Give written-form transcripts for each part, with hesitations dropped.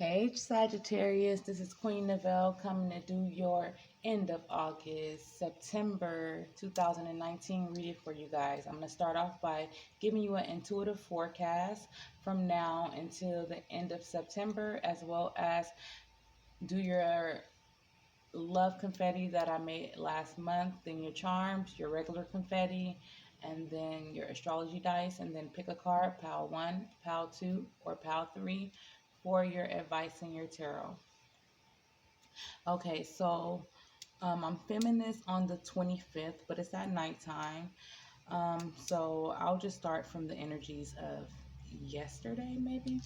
Hey Sagittarius, this is Queen Novelle coming to do your end of August, September 2019 reading for you guys. I'm going to start off by giving you an intuitive forecast from now until the end of September, as well as do your love confetti that I made last month, then your charms, your regular confetti, and then your astrology dice, and then pick a card, pile 1, pile 2, or pile 3 for your advice in your tarot. Okay, so I'm filming this on the 25th, but it's at nighttime. So I'll just start from the energies of yesterday, maybe.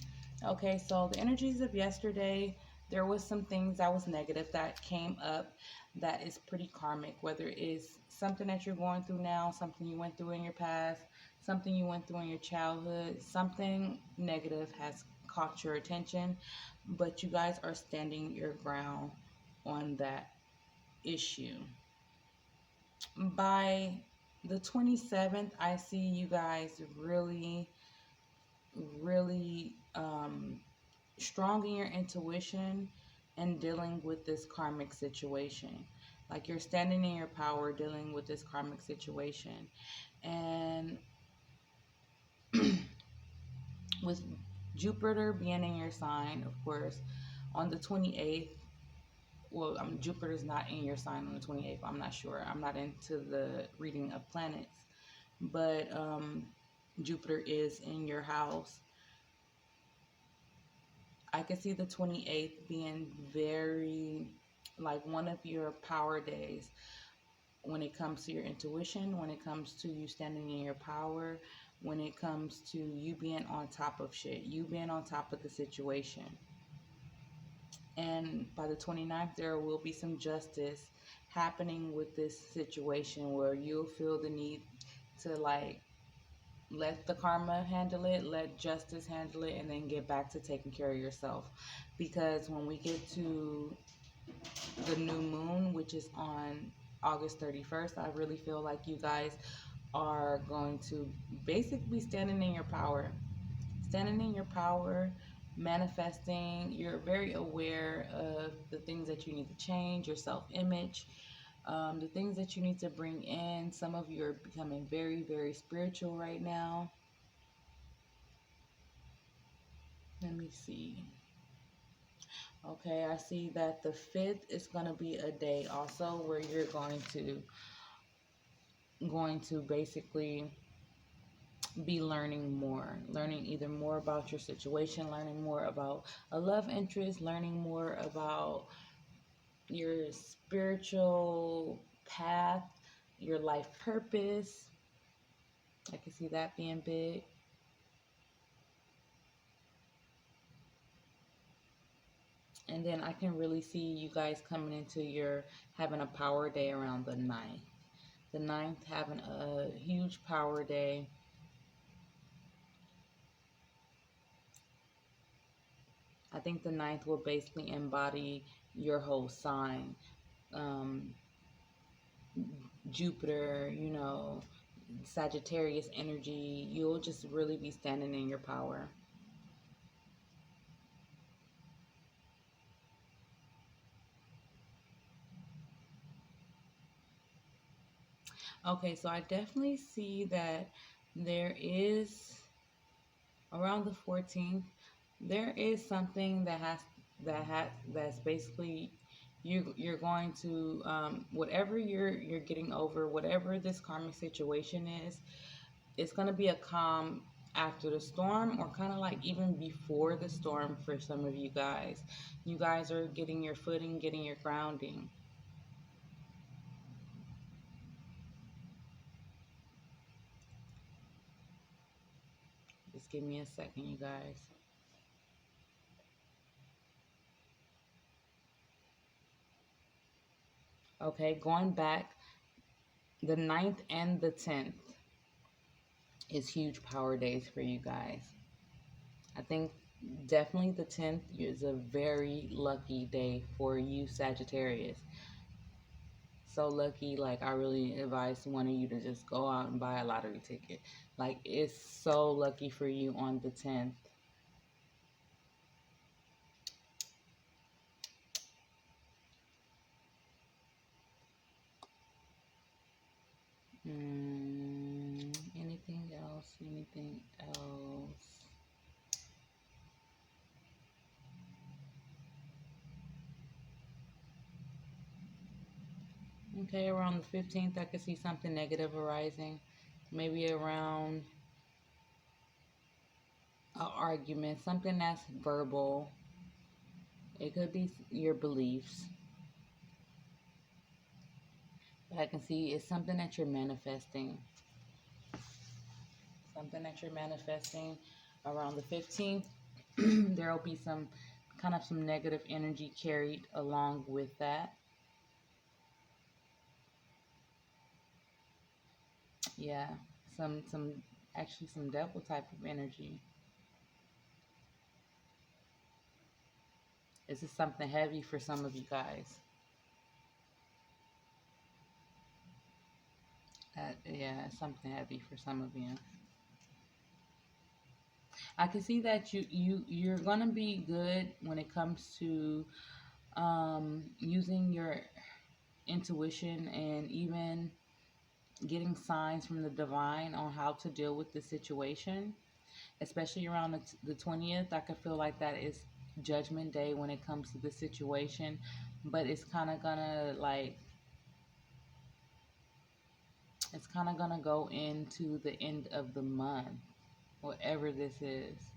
Okay, so the energies of yesterday, there was some things that was negative that came up that is pretty karmic, whether it's something that you're going through now, something you went through in your past, something you went through in your childhood, something negative has caught your attention, but you guys are standing your ground on that issue. By the 27th, I see you guys really strong in your intuition and dealing with this karmic situation. Like you're standing in your power dealing with this karmic situation. And with Jupiter being in your sign, of course, on the 28th, well, Jupiter's not in your sign on the 28th. I'm not sure. I'm not into the reading of planets. But Jupiter is in your house. I can see the 28th being very like one of your power days when it comes to your intuition, when it comes to you standing in your power, when it comes to you being on top of shit, you being on top of the situation. And by the 29th, there will be some justice happening with this situation where you'll feel the need to like let the karma handle it, let justice handle it, and then get back to taking care of yourself. Because when we get to the new moon, which is on August 31st, I really feel like you guys are going to basically be standing in your power. Standing in your power, manifesting. You're very aware of the things that you need to change, your self image, the things that you need to bring in. Some of you are becoming very, very spiritual right now. Let me see. Okay, I see that the 5th is going to be a day also where you're going to basically be learning more, learning either more about your situation, learning more about a love interest, learning more about your spiritual path, your life purpose. I can see that being big. And then I can really see you guys coming into your having a power day around the 9th. The 9th having a huge power day. I think the 9th will basically embody your whole sign. Um, Jupiter, Sagittarius energy. You'll just really be standing in your power. Okay, so I definitely see that there is around the 14th, there is something that's basically you're going to whatever you're getting over, whatever this karmic situation is, it's going to be a calm after the storm, or kind of like even before the storm for some of you guys. You guys are getting your footing, getting your grounding. Just give me a second, you guys. Okay, going back, the 9th and the 10th is huge power days for you guys. I think definitely the 10th is a very lucky day for you, Sagittarius. So lucky, like I really advise one of you to just go out and buy a lottery ticket. Like it's so lucky for you on the 10th. Anything else? Anything else? Okay, around the 15th, I could see something negative arising. Maybe around an argument, something that's verbal. It could be your beliefs. But I can see it's something that you're manifesting. Something that you're manifesting around the 15th. There'll be some kind of some negative energy carried along with that. Yeah, some actually some devil type of energy. This is something heavy for some of you guys. Yeah, it's something heavy for some of you. I can see that you're gonna be good when it comes to using your intuition and even getting signs from the divine on how to deal with the situation, especially around the 20th. I could feel like that is judgment day when it comes to the situation, but it's kind of gonna go into the end of the month, whatever this is.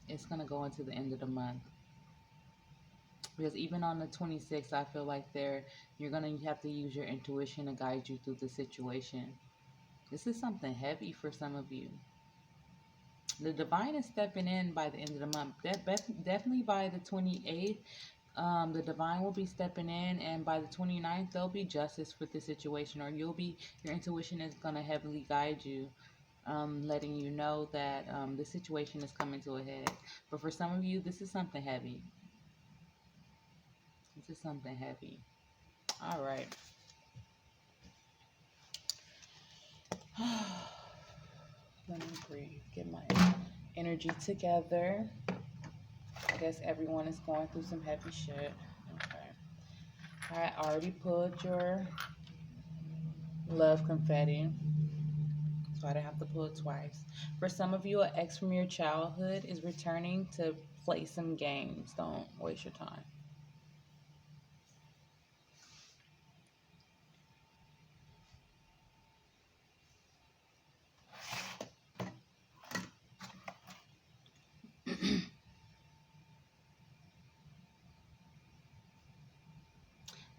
It's gonna go into the end of the month. Because even on the 26th, I feel like you're gonna have to use your intuition to guide you through the situation. This is something heavy for some of you. The divine is stepping in by the end of the month. Definitely by the 28th, the divine will be stepping in, and by the 29th, there'll be justice for the situation, or your intuition is gonna heavily guide you, letting you know that the situation is coming to a head. But for some of you, this is something heavy. This is something heavy. All right. Let me breathe. Get my energy together. I guess everyone is going through some heavy shit. Okay. I already pulled your love confetti, so I didn't have to pull it twice. For some of you, an ex from your childhood is returning to play some games. Don't waste your time.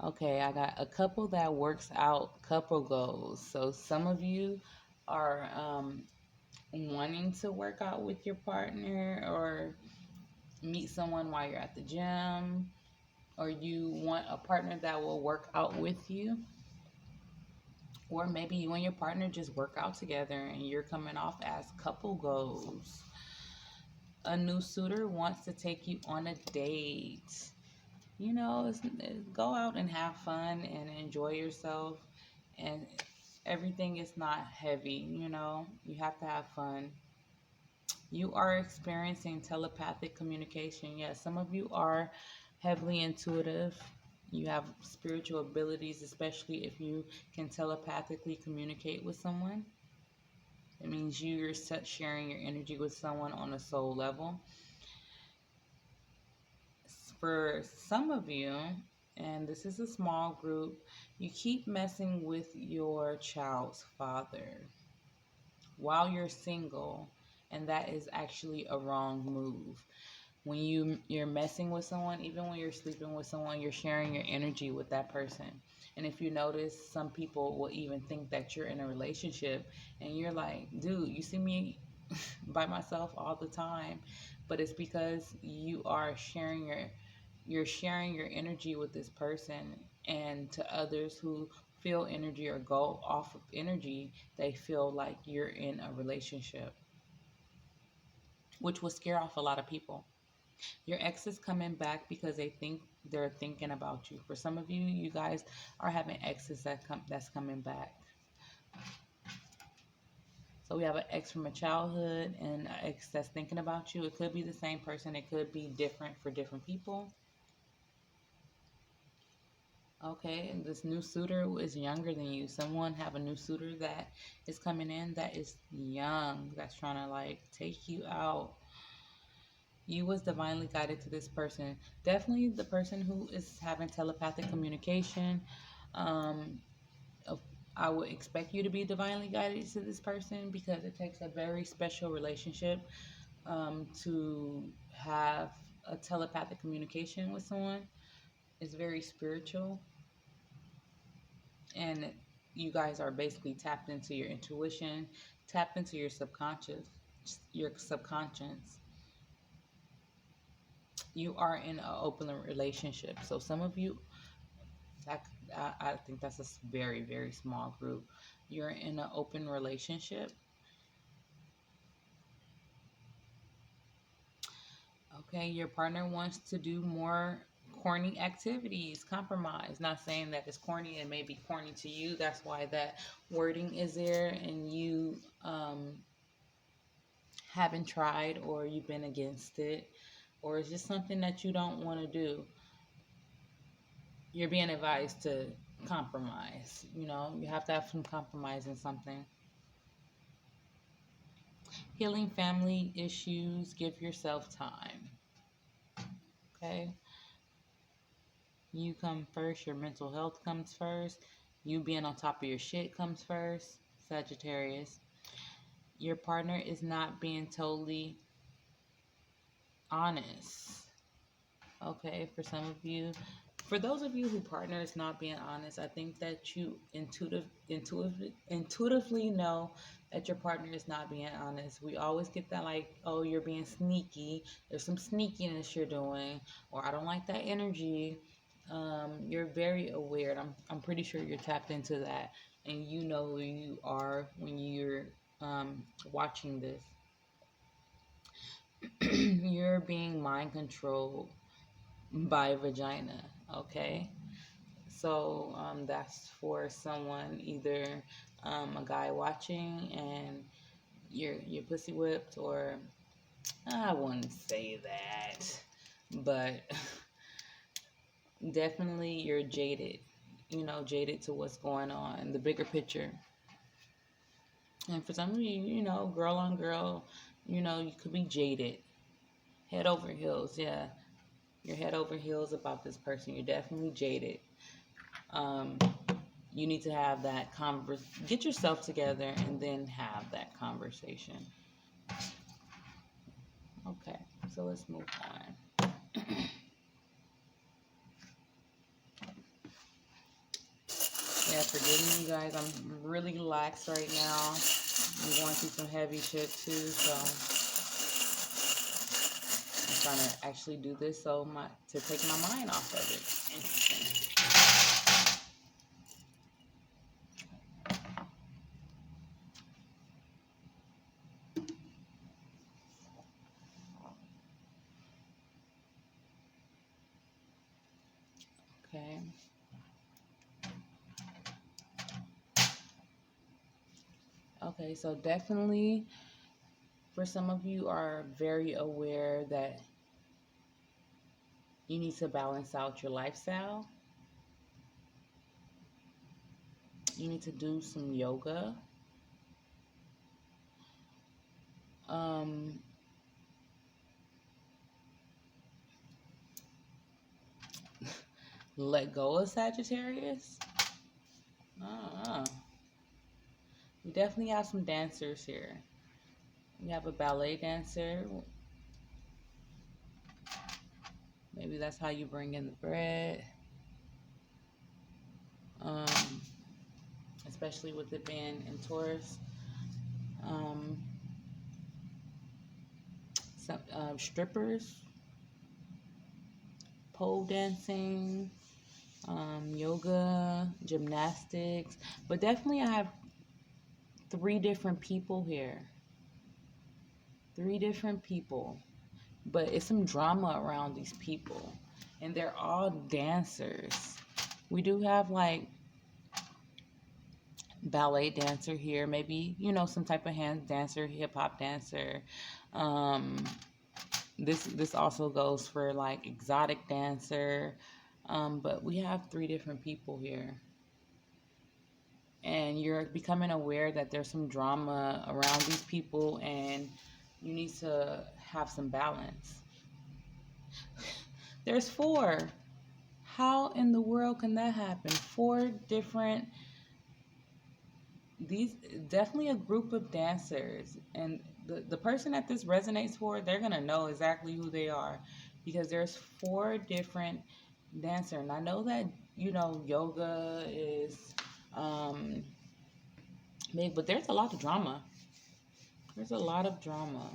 Okay, I got a couple that works out couple goals. So some of you are wanting to work out with your partner or meet someone while you're at the gym, or you want a partner that will work out with you, or maybe you and your partner just work out together and you're coming off as couple goals. A new suitor wants to take you on a date. Go out and have fun and enjoy yourself, and everything is not heavy. You have to have fun. You are experiencing telepathic communication. Yes, some of you are heavily intuitive. You have spiritual abilities, especially if you can telepathically communicate with someone. It means you're sharing your energy with someone on a soul level. For some of you, and this is a small group, you keep messing with your child's father while you're single, and that is actually a wrong move. When you're messing with someone, even when you're sleeping with someone, you're sharing your energy with that person. And if you notice, some people will even think that you're in a relationship, and you're like, dude, you see me by myself all the time. But it's because you're sharing your energy with this person, and to others who feel energy or go off of energy, they feel like you're in a relationship, which will scare off a lot of people. Your ex is coming back because they're thinking about you. For some of you, you guys are having exes that's coming back. So we have an ex from a childhood and an ex that's thinking about you. It could be the same person. It could be different for different people. Okay, and this new suitor is younger than you. Someone have a new suitor that is coming in that is young, that's trying to like take you out. You was divinely guided to this person. Definitely the person who is having telepathic communication. Um, of- I would expect you to be divinely guided to this person because it takes a very special relationship to have a telepathic communication with someone. It's very spiritual, and you guys are basically tapped into your intuition, tapped into your subconscious. You are in an open relationship. So some of you, that I think that's a very very small group. You're in an open relationship. Okay, your partner wants to do more corny activities, compromise. Not saying that it's corny, it may be corny to you. That's why that wording is there, and you haven't tried, or you've been against it, or it's just something that you don't want to do. You're being advised to compromise. You have to have some compromise in something. Healing family issues, give yourself time. Okay? You come first, your mental health comes first, you being on top of your shit comes first, Sagittarius. Your partner is not being totally honest. Okay, for those of you who partner is not being honest, I think that you intuitively know that your partner is not being honest. We always get that like, oh, you're being sneaky. There's some sneakiness you're doing, or I don't like that energy. You're very aware. And I'm pretty sure you're tapped into that, and you know who you are when you're watching this. You're being mind controlled by vagina. Okay, so that's for someone, either a guy watching and you're pussy whipped, or I wouldn't say that, but definitely you're jaded. Jaded to what's going on, the bigger picture. And for some of you, girl on girl, you could be jaded, head over heels. Yeah, you're head over heels about this person. You're definitely jaded. Um, you need to have that get yourself together and then have that conversation. Okay, so let's move on. Yeah, forgive me, you guys. I'm really lax right now. I'm going through some heavy shit too, so I'm trying to actually do this to take my mind off of it. Interesting. Okay. Okay, so definitely for some of you are very aware that you need to balance out your lifestyle. You need to do some yoga. Um, Let go of Sagittarius. Uh, we definitely have some dancers here. We have a ballet dancer. Maybe that's how you bring in the bread. Um, Especially with it being in Taurus. Some strippers, pole dancing, yoga, gymnastics. But definitely I have 3 different people here. 3 different people. But it's some drama around these people. And they're all dancers. We do have like ballet dancer here, maybe, some type of hand dancer, hip hop dancer. Um, this also goes for like exotic dancer. But we have three different people here. And you're becoming aware that there's some drama around these people, and you need to have some balance. There's four. How in the world can that happen? Four different, these definitely a group of dancers. And the person that this resonates for, they're going to know exactly who they are, because there's four different dancers. And I know that, yoga is big, but there's a lot of drama. There's a lot of drama.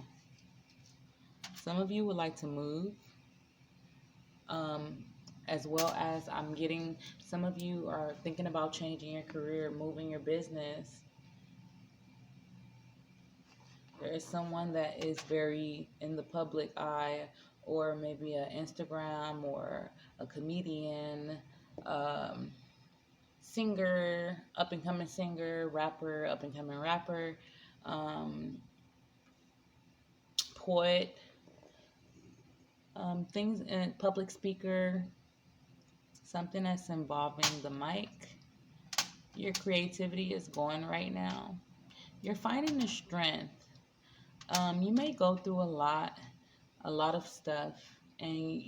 Some of you would like to move. As well as I'm getting, some of you are thinking about changing your career, moving your business. There is someone that is very in the public eye, or maybe an Instagram or a comedian, singer, up and coming singer, rapper, up and coming rapper, poet, things in public speaker, something that's involving the mic. Your creativity is going right now. You're finding the strength. You may go through a lot of stuff, and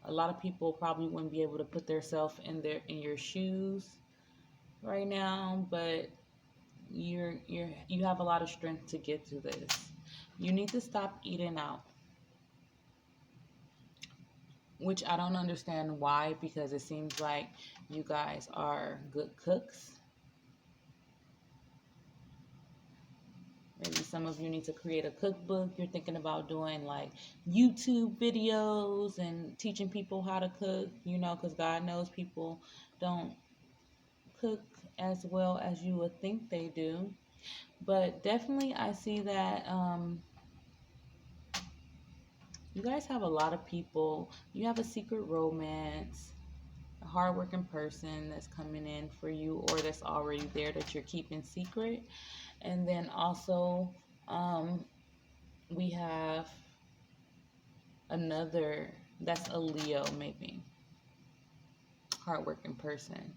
a lot of people probably wouldn't be able to put themselves in your shoes right now, but you have a lot of strength to get through this. You need to stop eating out, which I don't understand why, because it seems like you guys are good cooks. Maybe some of you need to create a cookbook. You're thinking about doing like YouTube videos and teaching people how to cook, because God knows people don't cook as well as you would think they do. But definitely I see that you guys have a lot of people. You have a secret romance, a hardworking person that's coming in for you, or that's already there that you're keeping secret. And then also, we have another, that's a Leo, maybe. Hardworking person.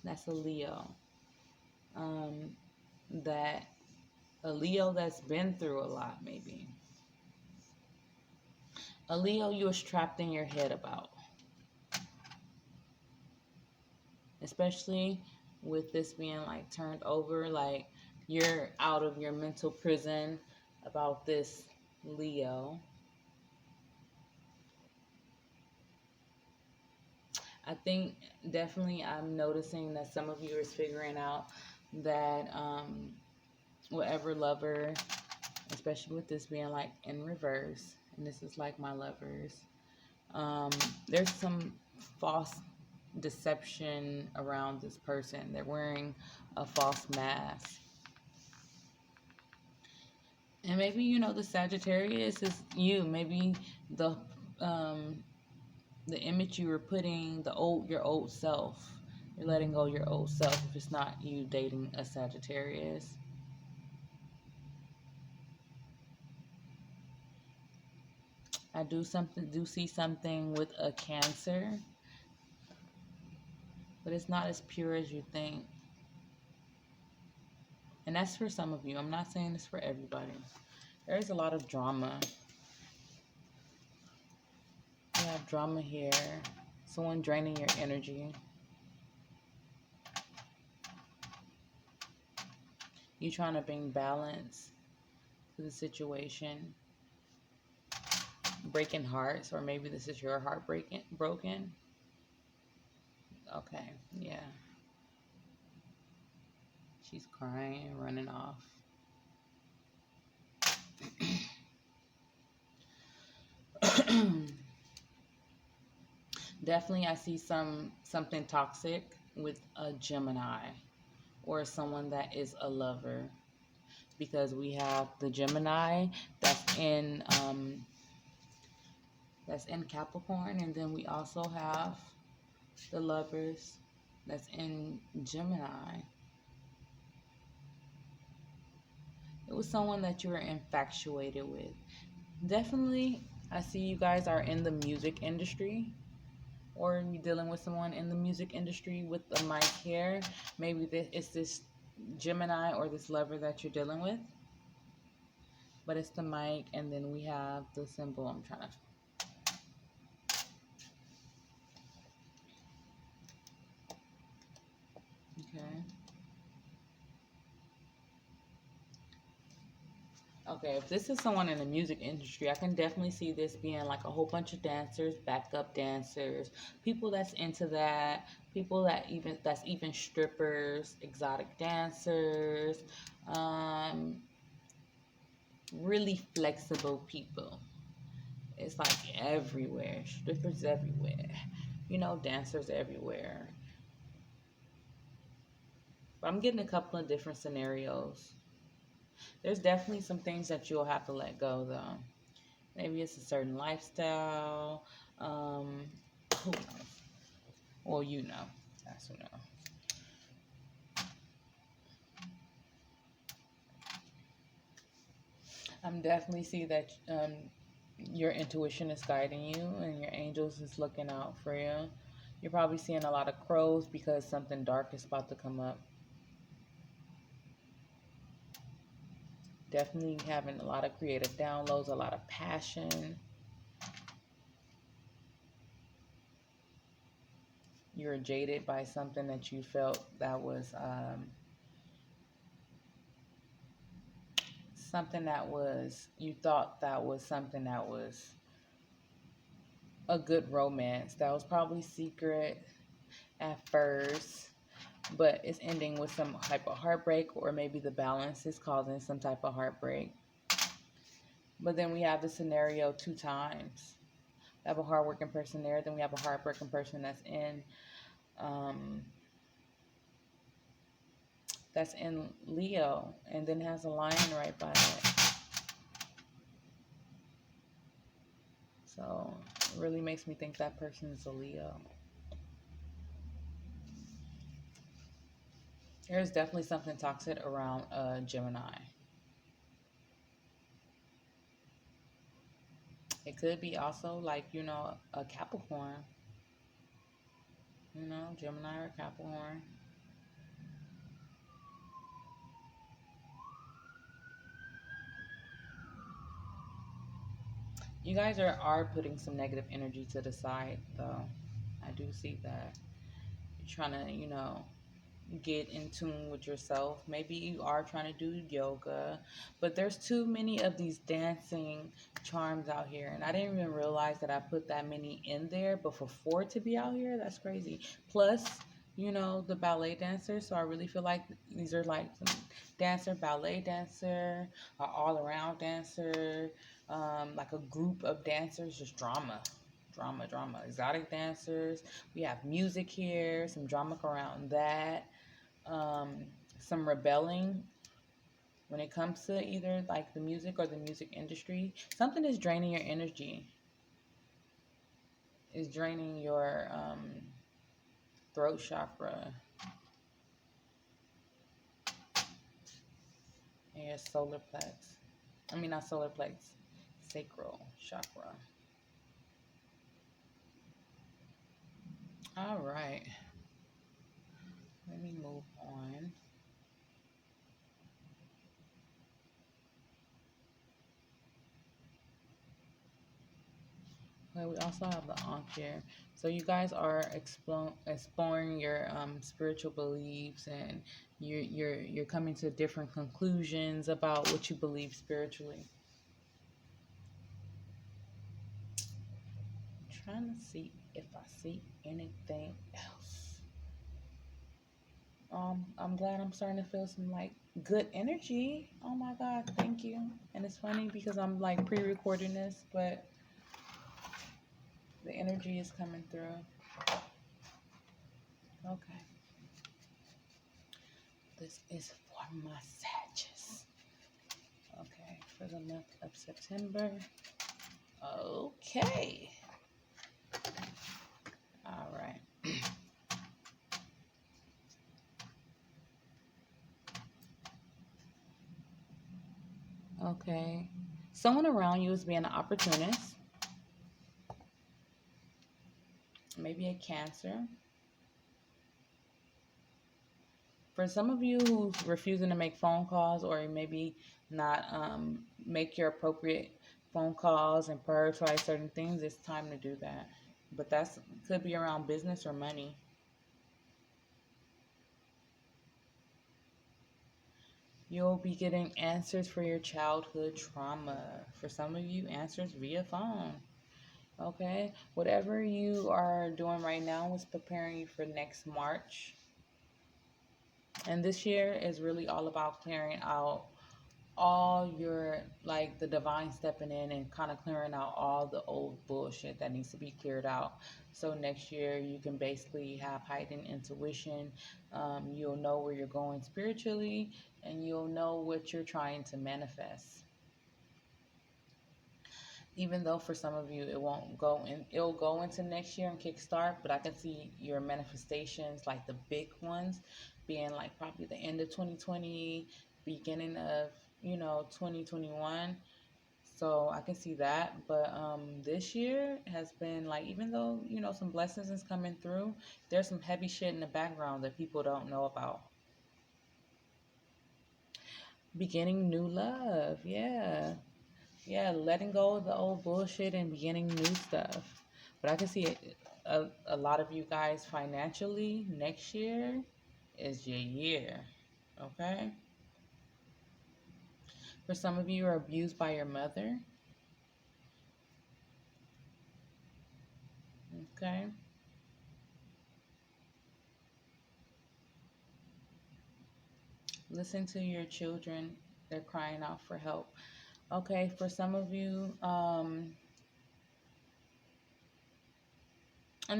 That's a Leo. That a Leo that's been through a lot, maybe. A Leo you was trapped in your head about. Especially with this being like turned over, like you're out of your mental prison about this Leo. I think definitely I'm noticing that some of you is figuring out that whatever lover, especially with this being like in reverse, and this is like my lovers, there's some false deception around this person. They're wearing a false mask. And maybe, the Sagittarius is you. Maybe the image you were putting, your old self. You're letting go of your old self if it's not you dating a Sagittarius. I do see something with a Cancer, but it's not as pure as you think. And that's for some of you. I'm not saying this for everybody. There's a lot of drama. You have drama here. Someone draining your energy. You trying to bring balance to the situation. Breaking hearts, or maybe this is your heart broken. Okay, yeah. She's crying, running off. Definitely I see something toxic with a Gemini, or someone that is a lover, because we have the Gemini that's in Capricorn, and then we also have the lovers that's in Gemini. It was someone that you were infatuated with. Definitely, I see you guys are in the music industry, or you're dealing with someone in the music industry with the mic here, maybe it's this Gemini or this lover that you're dealing with. But it's the mic, and then we have the symbol. I'm trying to... Okay. Okay, if this is someone in the music industry, I can definitely see this being like a whole bunch of dancers, backup dancers, people that's into that, people that's even strippers, exotic dancers, um, really flexible people. It's like everywhere, strippers everywhere, dancers everywhere. But I'm getting a couple of different scenarios. There's definitely some things that you'll have to let go, though. Maybe it's a certain lifestyle. Who knows? Well, you know. That's who knows. I'm definitely see that your intuition is guiding you and your angels is looking out for you. You're probably seeing a lot of crows because something dark is about to come up. Definitely having a lot of creative downloads, a lot of passion. You're jaded by something that you felt that was something that was, you thought that was something that was a good romance. That was probably secret at first, but it's ending with some type of heartbreak, or maybe the balance is causing some type of heartbreak. But then we have the scenario two times. We have a hardworking person there, then we have a heartbroken person um, that's in Leo, and then has a lion right by it. So it really makes me think that person is a Leo. There's definitely something toxic around Gemini. It could be also like, a Capricorn. Gemini or Capricorn. You guys are putting some negative energy to the side, though. I do see that. You're trying to, get in tune with yourself. Maybe you are trying to do yoga, but there's too many of these dancing charms out here, and I didn't even realize that I put that many in there, but for four to be out here, that's crazy. Plus, the ballet dancers, so I really feel like these are like some dancer, ballet dancer, all-around dancer, like a group of dancers, just drama, exotic dancers. We have music here, some drama around that, um, some rebelling when it comes to either like the music or the music industry. Something is draining your energy, is draining your throat chakra and your solar plex. I mean, not solar plex, sacral chakra. All right. Let me move on. Okay, we also have the Ankh here. So you guys are exploring your spiritual beliefs, and you're coming to different conclusions about what you believe spiritually. I'm trying to see if I see anything else. I'm glad I'm starting to feel some like good energy. Oh my God, thank you. And it's funny because I'm like pre-recording this, but the energy is coming through. Okay. This is for my Sagittarius. Okay, for the month of September. Okay. All right. Okay. Someone around you is being an opportunist. maybe a Cancer. For some of you who's refusing to make phone calls or maybe not make your appropriate phone calls and prioritize certain things, it's time to do that. But that's could be around business or money. You'll be getting answers for your childhood trauma. For some of you, answers via phone. Okay? Whatever you are doing right now is preparing you for next March. And this year is really all about clearing out all your, like, the divine stepping in and kind of clearing out all the old bullshit that needs to be cleared out. So next year you can basically have heightened intuition. You'll know where you're going spiritually, and you'll know what you're trying to manifest. Even though for some of you it won't go in, it'll go into next year and kickstart, but I can see your manifestations, like the big ones, being like probably the end of 2020, beginning of 2021. So I can see that. But this year has been like, even though some blessings is coming through, there's some heavy shit in the background that people don't know about. Beginning new love, yeah. Yeah, letting go of the old bullshit and beginning new stuff. But I can see a lot of you guys financially next year is your year. Okay? For some of you are abused by your mother. Okay? Listen to your children. They're crying out for help. Okay, for some of you, and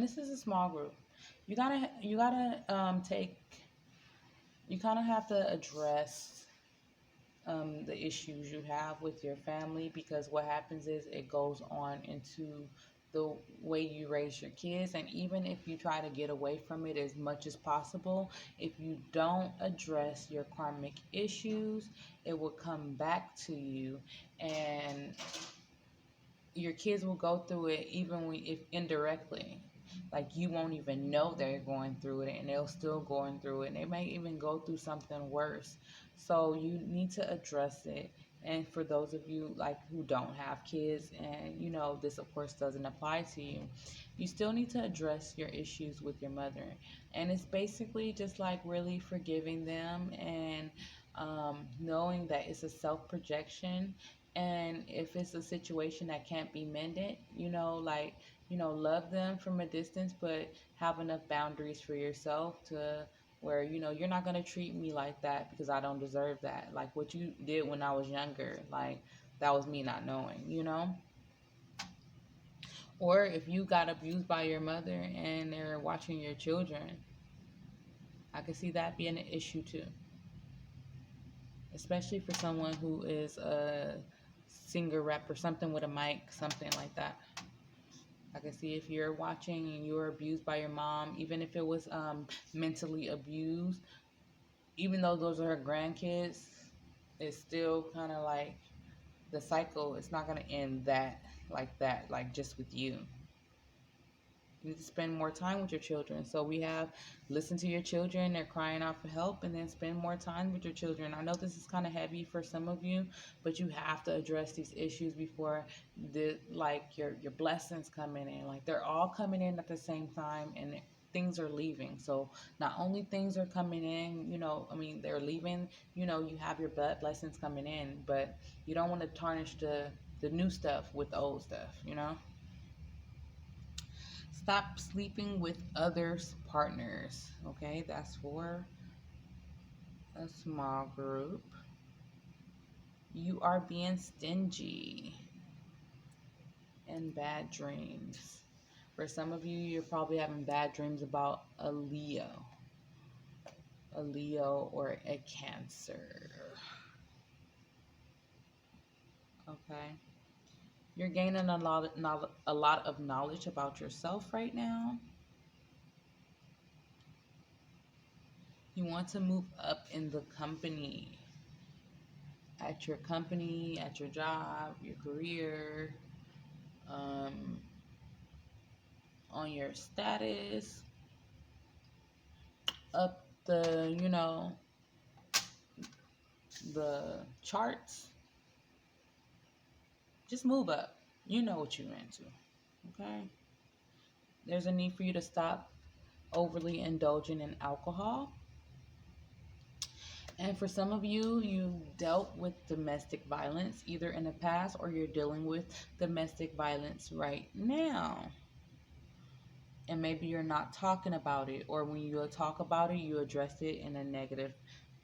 this is a small group, you gotta take, you kind of have to address the issues you have with your family, because what happens is it goes on into the way you raise your kids. And even if you try to get away from it as much as possible, if you don't address your karmic issues, it will come back to you, and your kids will go through it even if indirectly. Like, you won't even know they're going through it, and they'll still going through it, and they may even go through something worse. So you need to address it. And for those of you like who don't have kids, and this of course doesn't apply to you, you still need to address your issues with your mother. And it's basically just like really forgiving them, and knowing that it's a self projection. And if it's a situation that can't be mended, like, love them from a distance, but have enough boundaries for yourself to where, you're not going to treat me like that because I don't deserve that. Like what you did when I was younger, like that was me not knowing. Or if you got abused by your mother and they're watching your children, I can see that being an issue too. Especially for someone who is a singer, rapper, something with a mic, something like that. I can see if you're watching and you were abused by your mom, even if it was mentally abused, even though those are her grandkids, it's still kind of like the cycle. It's not going to end that, like just with you. You need to spend more time with your children. So we have listen to your children, they're crying out for help, and then spend more time with your children. I know this is kind of heavy for some of you, but you have to address these issues before your blessings coming in. Like they're all coming in at the same time, and things are leaving. So not only things are coming in, they're leaving, you have your blessings coming in, but you don't want to tarnish the new stuff with the old stuff. Stop sleeping with others' partners. Okay, that's for a small group. You are being stingy and bad dreams. For some of you, you're probably having bad dreams about a Leo or a Cancer. Okay, you're gaining a lot of knowledge about yourself right now. You want to move up in the company, at your job, your career, um, on your status, up the, the charts. Just move up. You know what you're into. Okay? There's a need for you to stop overly indulging in alcohol. And for some of you, you dealt with domestic violence either in the past or you're dealing with domestic violence right now. And maybe you're not talking about it, or when you talk about it, you address it in a negative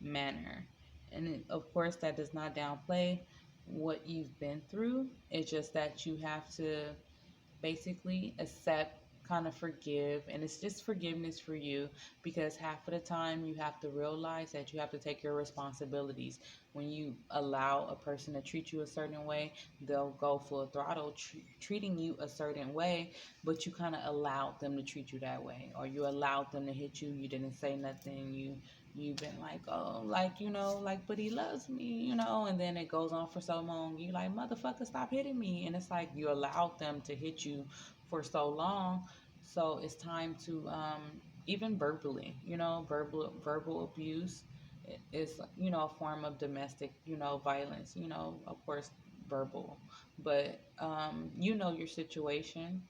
manner. And of course, that does not downplay what you've been through. It's just that you have to basically accept, kind of forgive, and it's just forgiveness for you, because half of the time you have to realize that you have to take your responsibilities. When you allow a person to treat you a certain way, they'll go full throttle treating you a certain way, but you kind of allowed them to treat you that way, or you allowed them to hit you. You didn't say nothing. You've been like, oh, like, like, but he loves me, and then it goes on for so long. You like, motherfucker, stop hitting me. And it's like you allowed them to hit you for so long. So it's time to, even verbally, verbal abuse is, a form of domestic, violence, of course, verbal. But, your situation,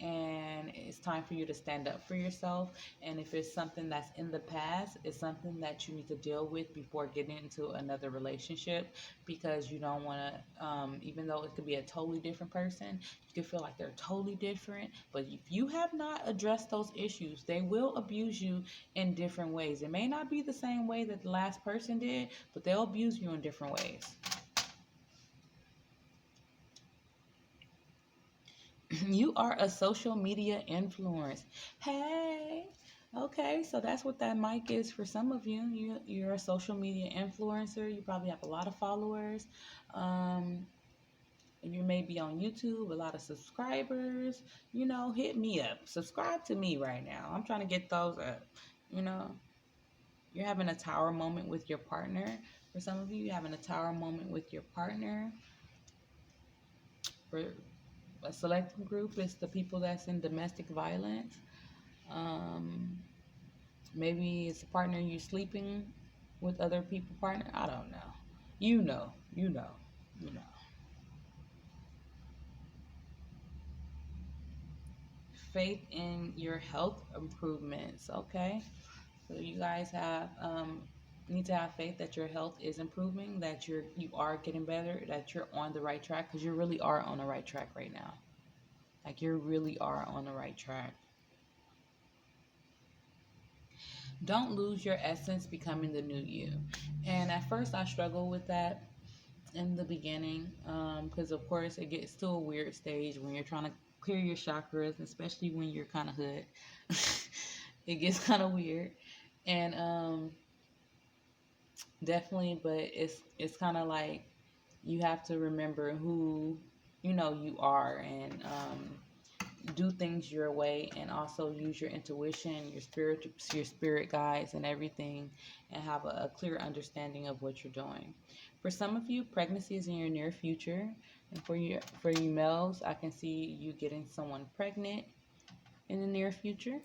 and it's time for you to stand up for yourself. And if it's something that's in the past, it's something that you need to deal with before getting into another relationship, because you don't want to, even though it could be a totally different person, you can feel like they're totally different, but if you have not addressed those issues, they will abuse you in different ways. It may not be the same way that the last person did, but they'll abuse you in different ways. You are a social media influence. Hey, okay, so that's what that mic is for some of you. You're a social media influencer. You probably have a lot of followers. Um, you may be on YouTube, a lot of subscribers. Hit me up. Subscribe to me right now. I'm trying to get those up. You know, you're having a tower moment with your partner. For some of you, you're having a tower moment with your partner. For a selected group, it's the people that's in domestic violence. Um, Maybe it's a partner you sleeping with other people partner. I don't know. You know, you know, you know. Faith in your health improvements. Okay, so you guys have need to have faith that your health is improving, that you are getting better, that you're on the right track, because you really are on the right track right now. Like, you really are on the right track. Don't lose your essence becoming the new you. And at first I struggled with that in the beginning, because of course it gets to a weird stage when you're trying to clear your chakras, especially when you're kind of hood. It gets kind of weird. And definitely, but it's kind of like you have to remember who you are, and do things your way, and also use your intuition, your spirit guides and everything, and have a clear understanding of what you're doing. For some of you, pregnancy is in your near future, and for you males, I can see you getting someone pregnant in the near future.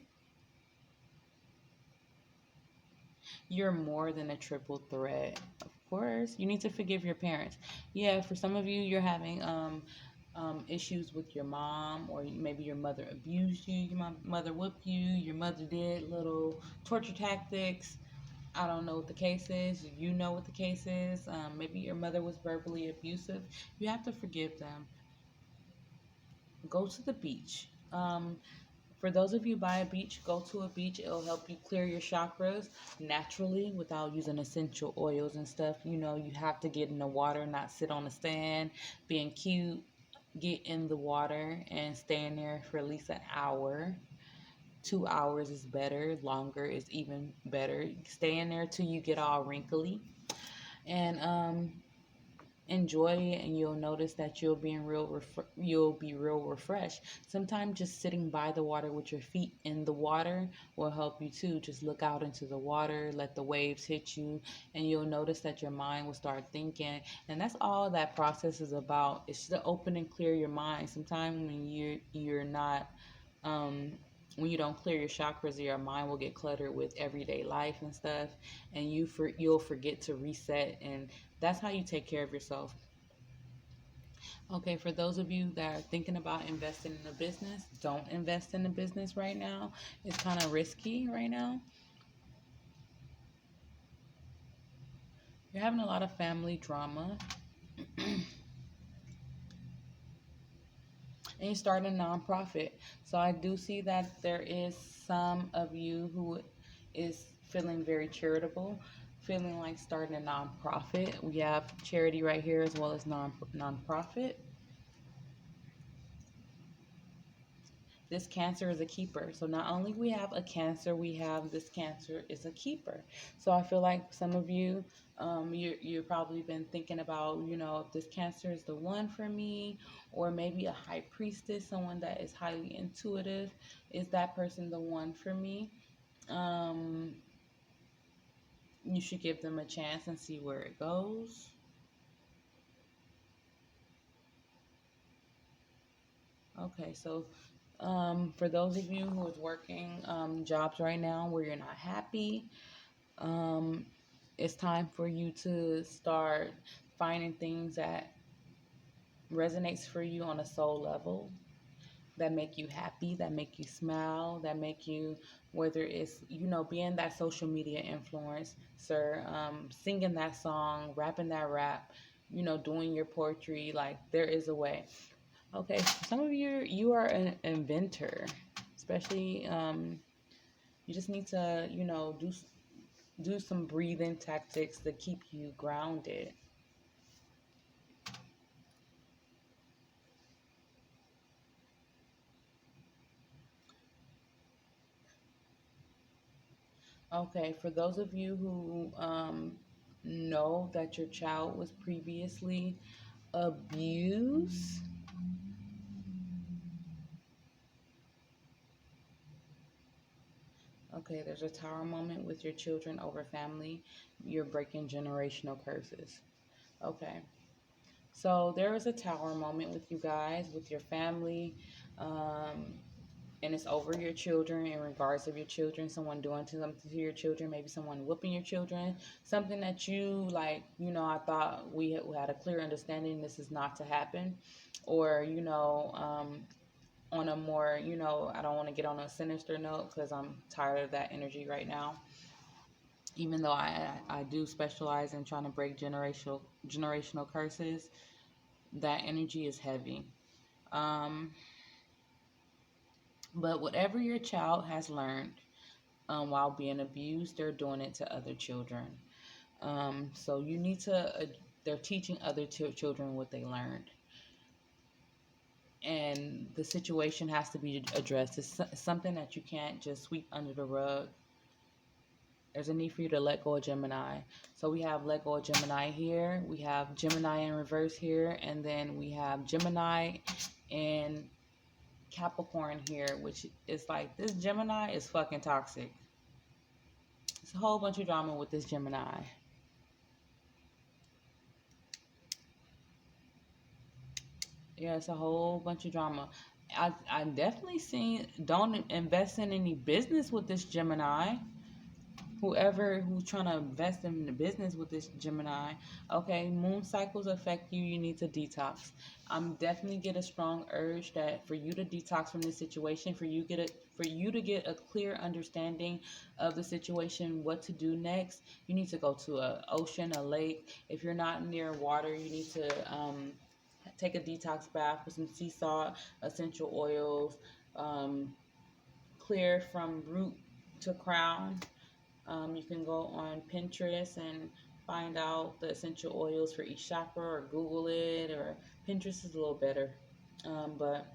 You're more than a triple threat. Of course, you need to forgive your parents. Yeah, for some of you, you're having issues with your mom, or maybe your mother abused you, your mother whooped you, your mother did little torture tactics. I don't know what the case is. You know what the case is. Maybe your mother was verbally abusive. You have to forgive them. Go to the beach. For those of you by a beach, go to a beach. It'll help you clear your chakras naturally without using essential oils and stuff. You have to get in the water, not sit on the sand, being cute. Get in the water and stay in there for at least an hour. 2 hours is better. Longer is even better. Stay in there till you get all wrinkly. And enjoy it, and you'll notice that you'll be real refreshed. Sometimes just sitting by the water with your feet in the water will help you too. Just look out into the water, let the waves hit you, and you'll notice that your mind will start thinking. And that's all that process is about. It's to open and clear your mind. Sometimes when you're not Um, when you don't clear your chakras, your mind will get cluttered with everyday life and stuff, and you'll forget to reset, and that's how you take care of yourself. Okay, for those of you that are thinking about investing in a business, don't invest in a business right now. It's kind of risky right now. You're having a lot of family drama, and you're starting a nonprofit. So I do see that there is some of you who is feeling very charitable, feeling like starting a nonprofit. We have charity right here as well as nonprofit. This Cancer is a keeper. So not only we have a Cancer, we have this Cancer is a keeper. So I feel like some of you, you've probably been thinking about, if this Cancer is the one for me, or maybe a high priestess, someone that is highly intuitive. Is that person the one for me? Um, you should give them a chance and see where it goes. Okay, so for those of you who is working jobs right now where you're not happy, um, it's time for you to start finding things that resonates for you on a soul level, that make you happy, that make you smile, that make you, whether it's, being that social media influencer, singing that song, rapping that rap, doing your poetry. Like, there is a way. Okay, some of you are an inventor, especially you just need to, do some breathing tactics to keep you grounded. Okay, for those of you who know that your child was previously abused, okay, there's a tower moment with your children over family. You're breaking generational curses. Okay, so there is a tower moment with you guys, with your family. Um, and it's over your children, in regards of your children, someone doing something to your children, maybe someone whooping your children, something that you like, I thought we had a clear understanding this is not to happen. Or, on a more, I don't want to get on a sinister note because I'm tired of that energy right now. Even though I do specialize in trying to break generational curses, that energy is heavy. Um, but whatever your child has learned while being abused, they're doing it to other children. So you need to, they're teaching other children what they learned. And the situation has to be addressed. It's something that you can't just sweep under the rug. There's a need for you to let go of Gemini. So we have let go of Gemini here. We have Gemini in reverse here. And then we have Gemini and Capricorn here, which is like, this Gemini is fucking toxic. It's a whole bunch of drama with this Gemini. Yeah, it's a whole bunch of drama. I definitely seen, don't invest in any business with this Gemini. Whoever who's trying to invest in the business with this Gemini, okay, moon cycles affect you. You need to detox. I'm definitely get a strong urge that for you to detox from this situation, for you to get a clear understanding of the situation, what to do next. You need to go to a ocean, a lake. If you're not near water, you need to take a detox bath with some sea salt, essential oils, um, clear from root to crown. You can go on Pinterest and find out the essential oils for each chakra, or Google it, or Pinterest is a little better. But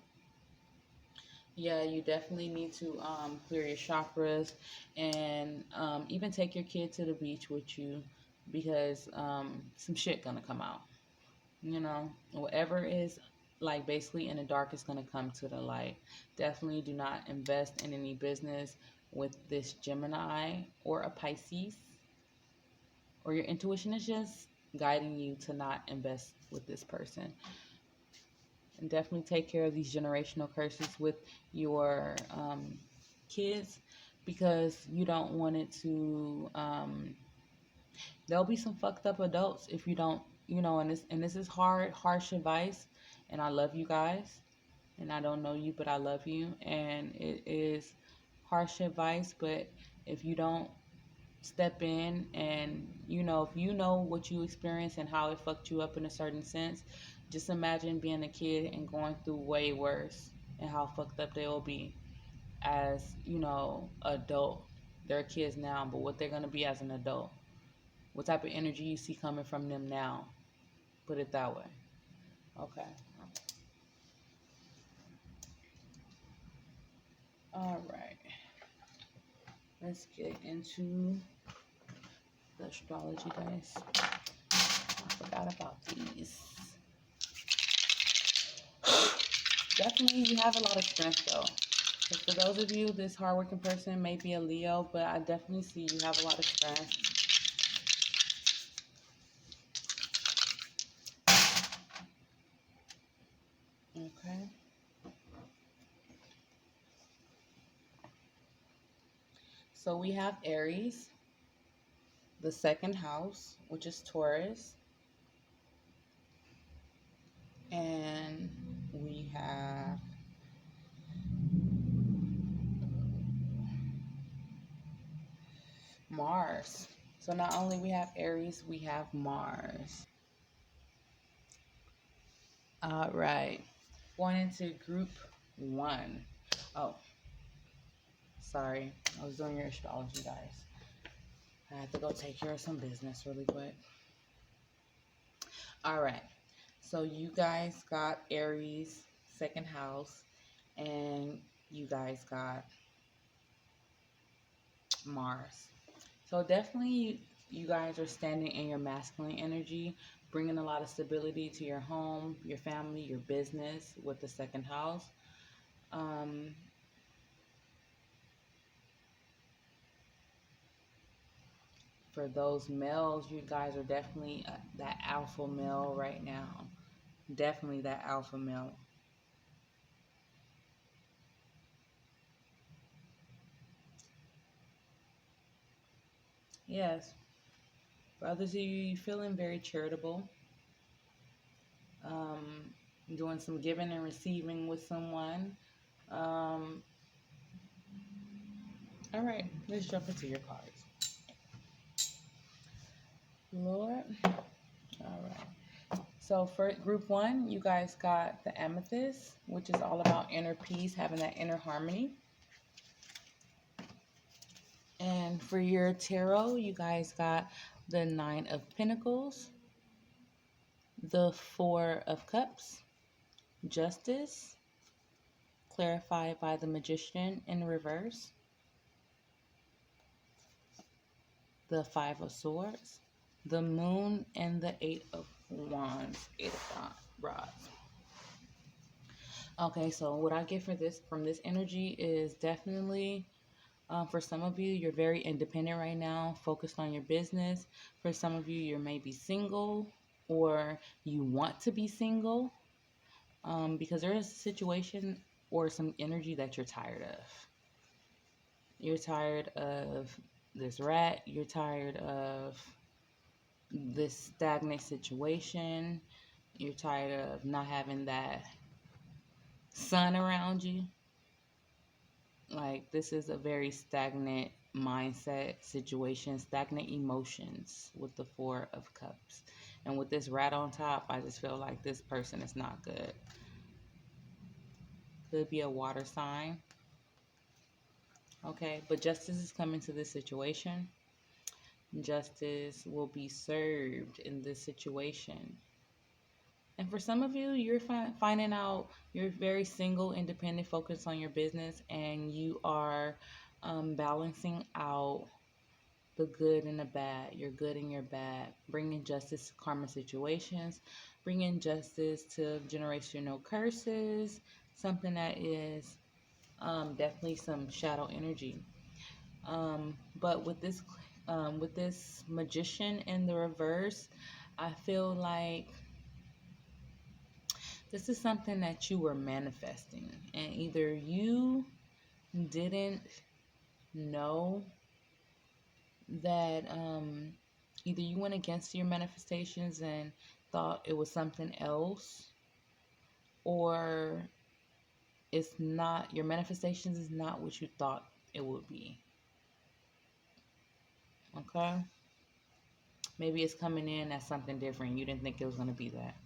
yeah, you definitely need to clear your chakras, and even take your kid to the beach with you, because some shit gonna come out. Whatever is like basically in the dark is going to come to the light. Definitely do not invest in any business with this Gemini or a Pisces, or your intuition is just guiding you to not invest with this person. And definitely take care of these generational curses with your kids, because you don't want it to. There'll be some fucked up adults if you don't, and this is harsh advice, and I love you guys, and I don't know you, but I love you, and it is harsh advice, but if you don't step in and if you know what you experienced and how it fucked you up in a certain sense, just imagine being a kid and going through way worse, and how fucked up they will be as adult. They're kids now, but what they're going to be as an adult, what type of energy you see coming from them now, put it that way. Okay. All right, let's get into the astrology dice. I forgot about these. Definitely, you have a lot of strength though. 'Cause for those of you, this hardworking person may be a Leo, but I definitely see you have a lot of strength. Okay. So we have Aries, the second house, which is Taurus, and we have Mars. So not only we have Aries, we have Mars. All right. Going into group one. Oh, sorry. I was doing your astrology, guys. I had to go take care of some business really quick. All right. So you guys got Aries, second house, and you guys got Mars. So definitely you guys are standing in your masculine energy, bringing a lot of stability to your home, your family, your business with the second house. Um, for those males, you guys are definitely that alpha male right now. Definitely that alpha male. Yes. For others of you, you're feeling very charitable. Um, doing some giving and receiving with someone. Um, all right, let's jump into your cards. Lord. All right. So for group one, you guys got the amethyst, which is all about inner peace, having that inner harmony. And for your tarot, you guys got the Nine of Pentacles, the Four of Cups, Justice, clarified by the Magician in reverse, the Five of Swords, the Moon, and the Eight of Wands, Eight of Rods. Okay, so what I get for this from this energy is definitely for some of you, you're very independent right now, focused on your business. For some of you, you're maybe single or you want to be single because there is a situation or some energy that you're tired of. You're tired of this rat. You're tired of this stagnant situation. You're tired of not having that sun around you. Like, this is a very stagnant mindset situation, stagnant emotions with the Four of Cups. And with this rat on top, I just feel like this person is not good. Could be a water sign. Okay, but justice is coming to this situation. Justice will be served in this situation. And for some of you, you're finding out you're very single, independent, focused on your business, and you are balancing out the good and the bad, your good and your bad, bringing justice to karma situations, bringing justice to generational curses, something that is definitely some shadow energy. But with this magician in the reverse, I feel like This is something that you were manifesting, and either you didn't know that, either you went against your manifestations and thought it was something else, or it's not, your manifestations is not what you thought it would be. Okay? Maybe it's coming in as something different. You didn't think it was going to be that.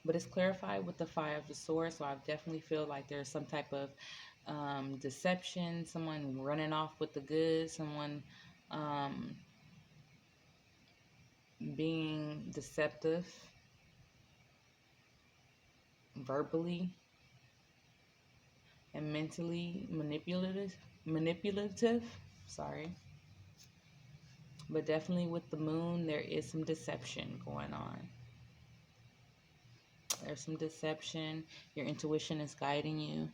But it's clarified with the Five of Swords, so I definitely feel like there's some type of deception, someone running off with the goods, someone um, being deceptive, verbally and mentally manipulative. Sorry. But definitely with the moon, there is some deception going on. There's some deception. Your intuition is guiding you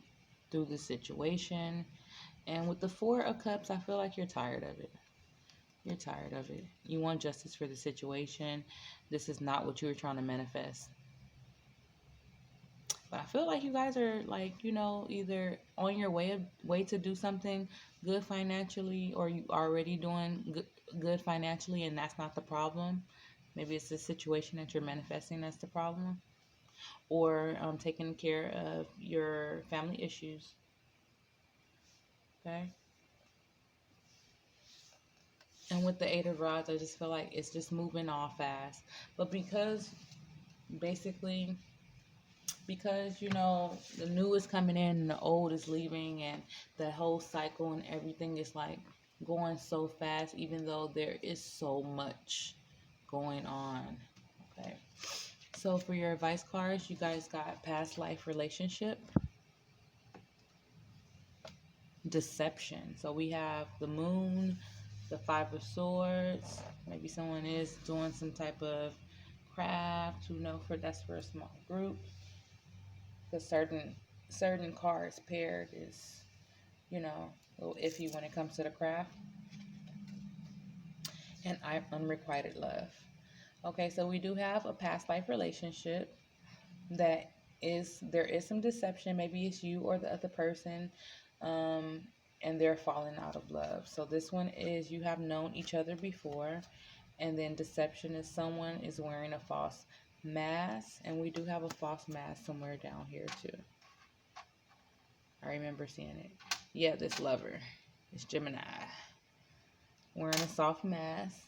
through the situation. And with the Four of Cups, I feel like you're tired of it. You're tired of it. You want justice for the situation. This is not what you were trying to manifest. But I feel like you guys are, like, either on your way to do something good financially, or you already doing good financially, and that's not the problem. Maybe it's the situation that you're manifesting that's the problem, or taking care of your family issues. Okay. And with the Eight of Rods, I just feel like it's just moving all fast. But basically, because the new is coming in and the old is leaving, and the whole cycle and everything is like going so fast, even though there is so much going on. Okay. So for your advice cards, you guys got past life relationship, deception. So we have the moon, the Five of Swords. Maybe someone is doing some type of craft. That's for a small group. Because certain cards paired is, a little iffy when it comes to the craft. And unrequited love. Okay, so we do have a past life relationship that there is some deception. Maybe it's you or the other person, and they're falling out of love. So this one is you have known each other before, and then deception is someone is wearing a false mask, and we do have a false mask somewhere down here too. I remember seeing it. Yeah, this lover, it's Gemini, wearing a soft mask.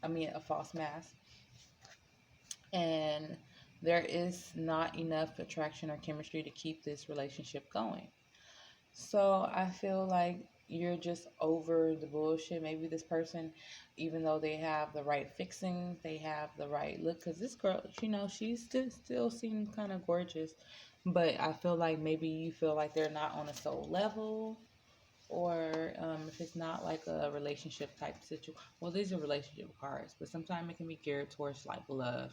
A false mask, and there is not enough attraction or chemistry to keep this relationship going. So I feel like you're just over the bullshit. Maybe this person, even though they have the right fixings, they have the right look, because this girl, she's still seems kind of gorgeous, but I feel like maybe you feel like they're not on a soul level, or if it's not like a relationship type situation. Well, these are relationship cards, but sometimes it can be geared towards like love,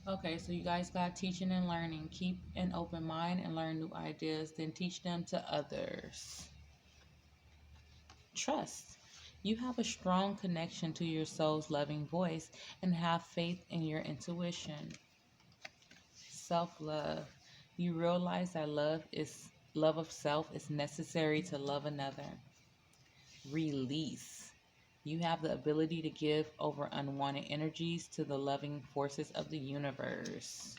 Okay, so you guys got teaching and learning. Keep an open mind and learn new ideas, then teach them to others. Trust. You have a strong connection to your soul's loving voice and have faith in your intuition. Self-love. You realize that love of self is necessary to love another. Release. You have the ability to give over unwanted energies to the loving forces of the universe.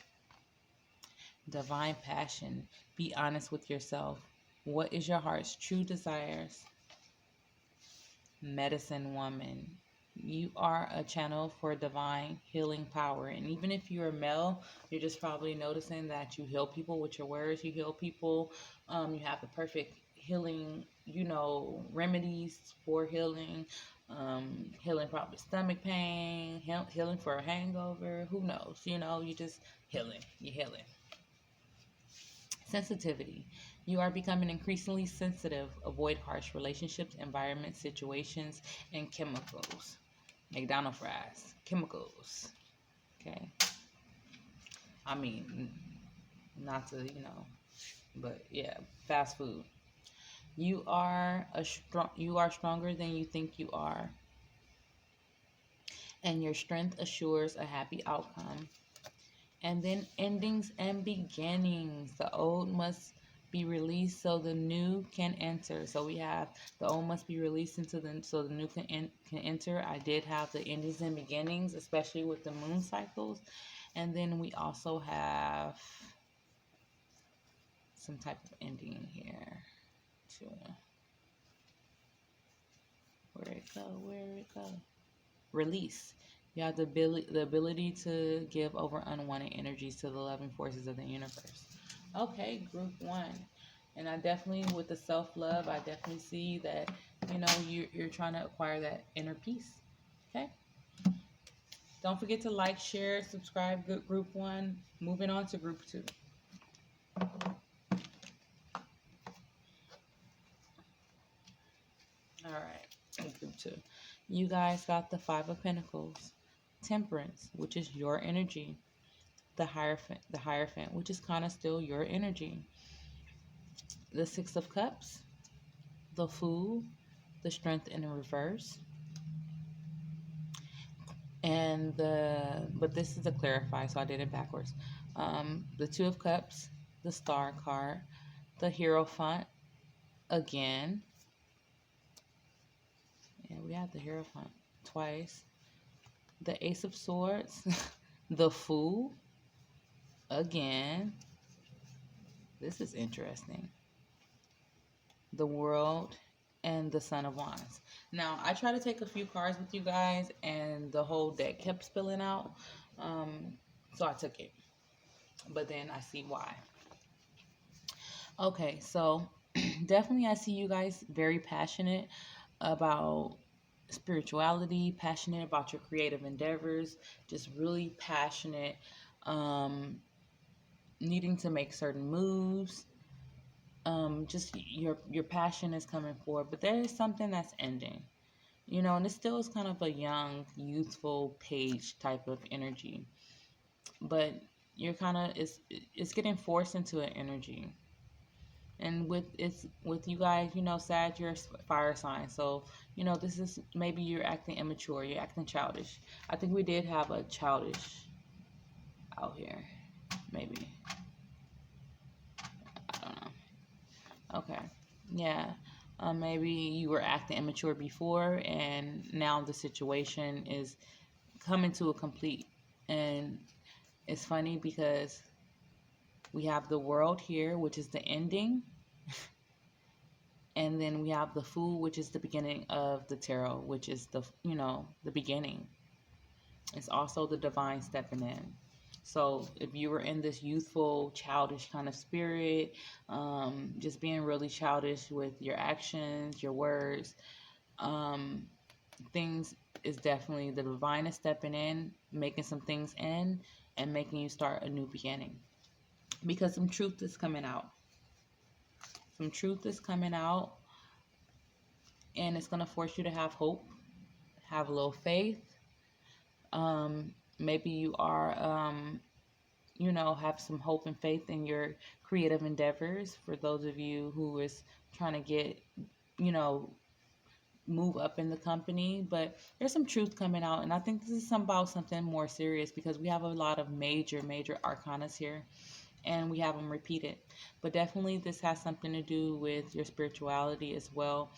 Divine passion. Be honest with yourself. What is your heart's true desires? Medicine woman. You are a channel for divine healing power. And even if you're a male, you're just probably noticing that you heal people with your words. You heal people. You have the perfect healing, remedies for healing. Healing probably stomach pain, healing for a hangover. Who knows? You just healing. You're healing. Sensitivity. You are becoming increasingly sensitive. Avoid harsh relationships, environments, situations, and chemicals. McDonald's fries. Chemicals. Okay. Not to, but yeah, fast food. You are stronger than you think you are. and your strength assures a happy outcome. And then endings and beginnings. The old must be released so the new can enter. So we have the old must be released into the so the new can enter. I did have the endings and beginnings, especially with the moon cycles. And then we also have some type of ending here too. Where it go? Where it go? Release. You have the ability to give over unwanted energies to the loving forces of the universe. Okay, group one. And I definitely, with the self love, I definitely see that, you're trying to acquire that inner peace. Okay. Don't forget to like, share, subscribe, group one. Moving on to group two. All right, group two. You guys got the Five of Pentacles, Temperance, which is your energy, the Hierophant, which is kind of still your energy, the Six of Cups, the Fool, the Strength in reverse, and but this is a clarify, so I did it backwards. The Two of Cups, the Star card, the Hierophant again, and we have the Hierophant twice, the Ace of Swords, the Fool again. This is interesting. The World, and the Son of Wands. Now, I tried to take a few cards with you guys, and the whole deck kept spilling out. So I took it. But then I see why. Okay, so definitely I see you guys very passionate about spirituality, passionate about your creative endeavors, just really passionate, needing to make certain moves. Just your passion is coming forward, but there is something that's ending, and it still is kind of a young, youthful page type of energy, but you're kind of it's getting forced into an energy. And with you guys, Sag, you're a fire sign, so this is maybe you're acting immature, you're acting childish. I think we did have a childish out here, maybe. I don't know. Okay. Yeah. Maybe you were acting immature before, and now the situation is coming to a complete. And it's funny because we have the World here, which is the ending, and then we have the Fool, which is the beginning of the tarot, which is the beginning. It's also the divine stepping in. So if you were in this youthful, childish kind of spirit, just being really childish with your actions, your words, things is definitely the divine is stepping in, making some things end, and making you start a new beginning. Because some truth is coming out. Some truth is coming out, and it's going to force you to have hope, have a little faith. Maybe you are, have some hope and faith in your creative endeavors. For those of you who is trying to get, move up in the company, but there's some truth coming out, and I think this is about something more serious because we have a lot of major arcanas here, and we have them repeated. But definitely this has something to do with your spirituality as well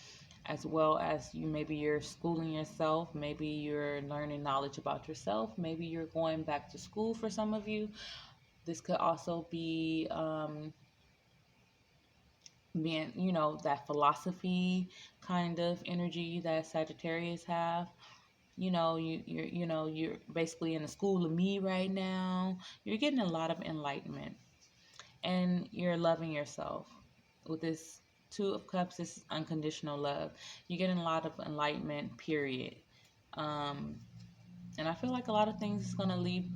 as maybe you're schooling yourself, maybe you're learning knowledge about yourself, maybe you're going back to school. For some of you, this could also be being, that philosophy kind of energy that Sagittarius have. You're basically in the school of me right now. You're getting a lot of enlightenment, and you're loving yourself. With this Two of Cups, this is unconditional love. You're getting a lot of enlightenment, period. And I feel like a lot of things is gonna leave.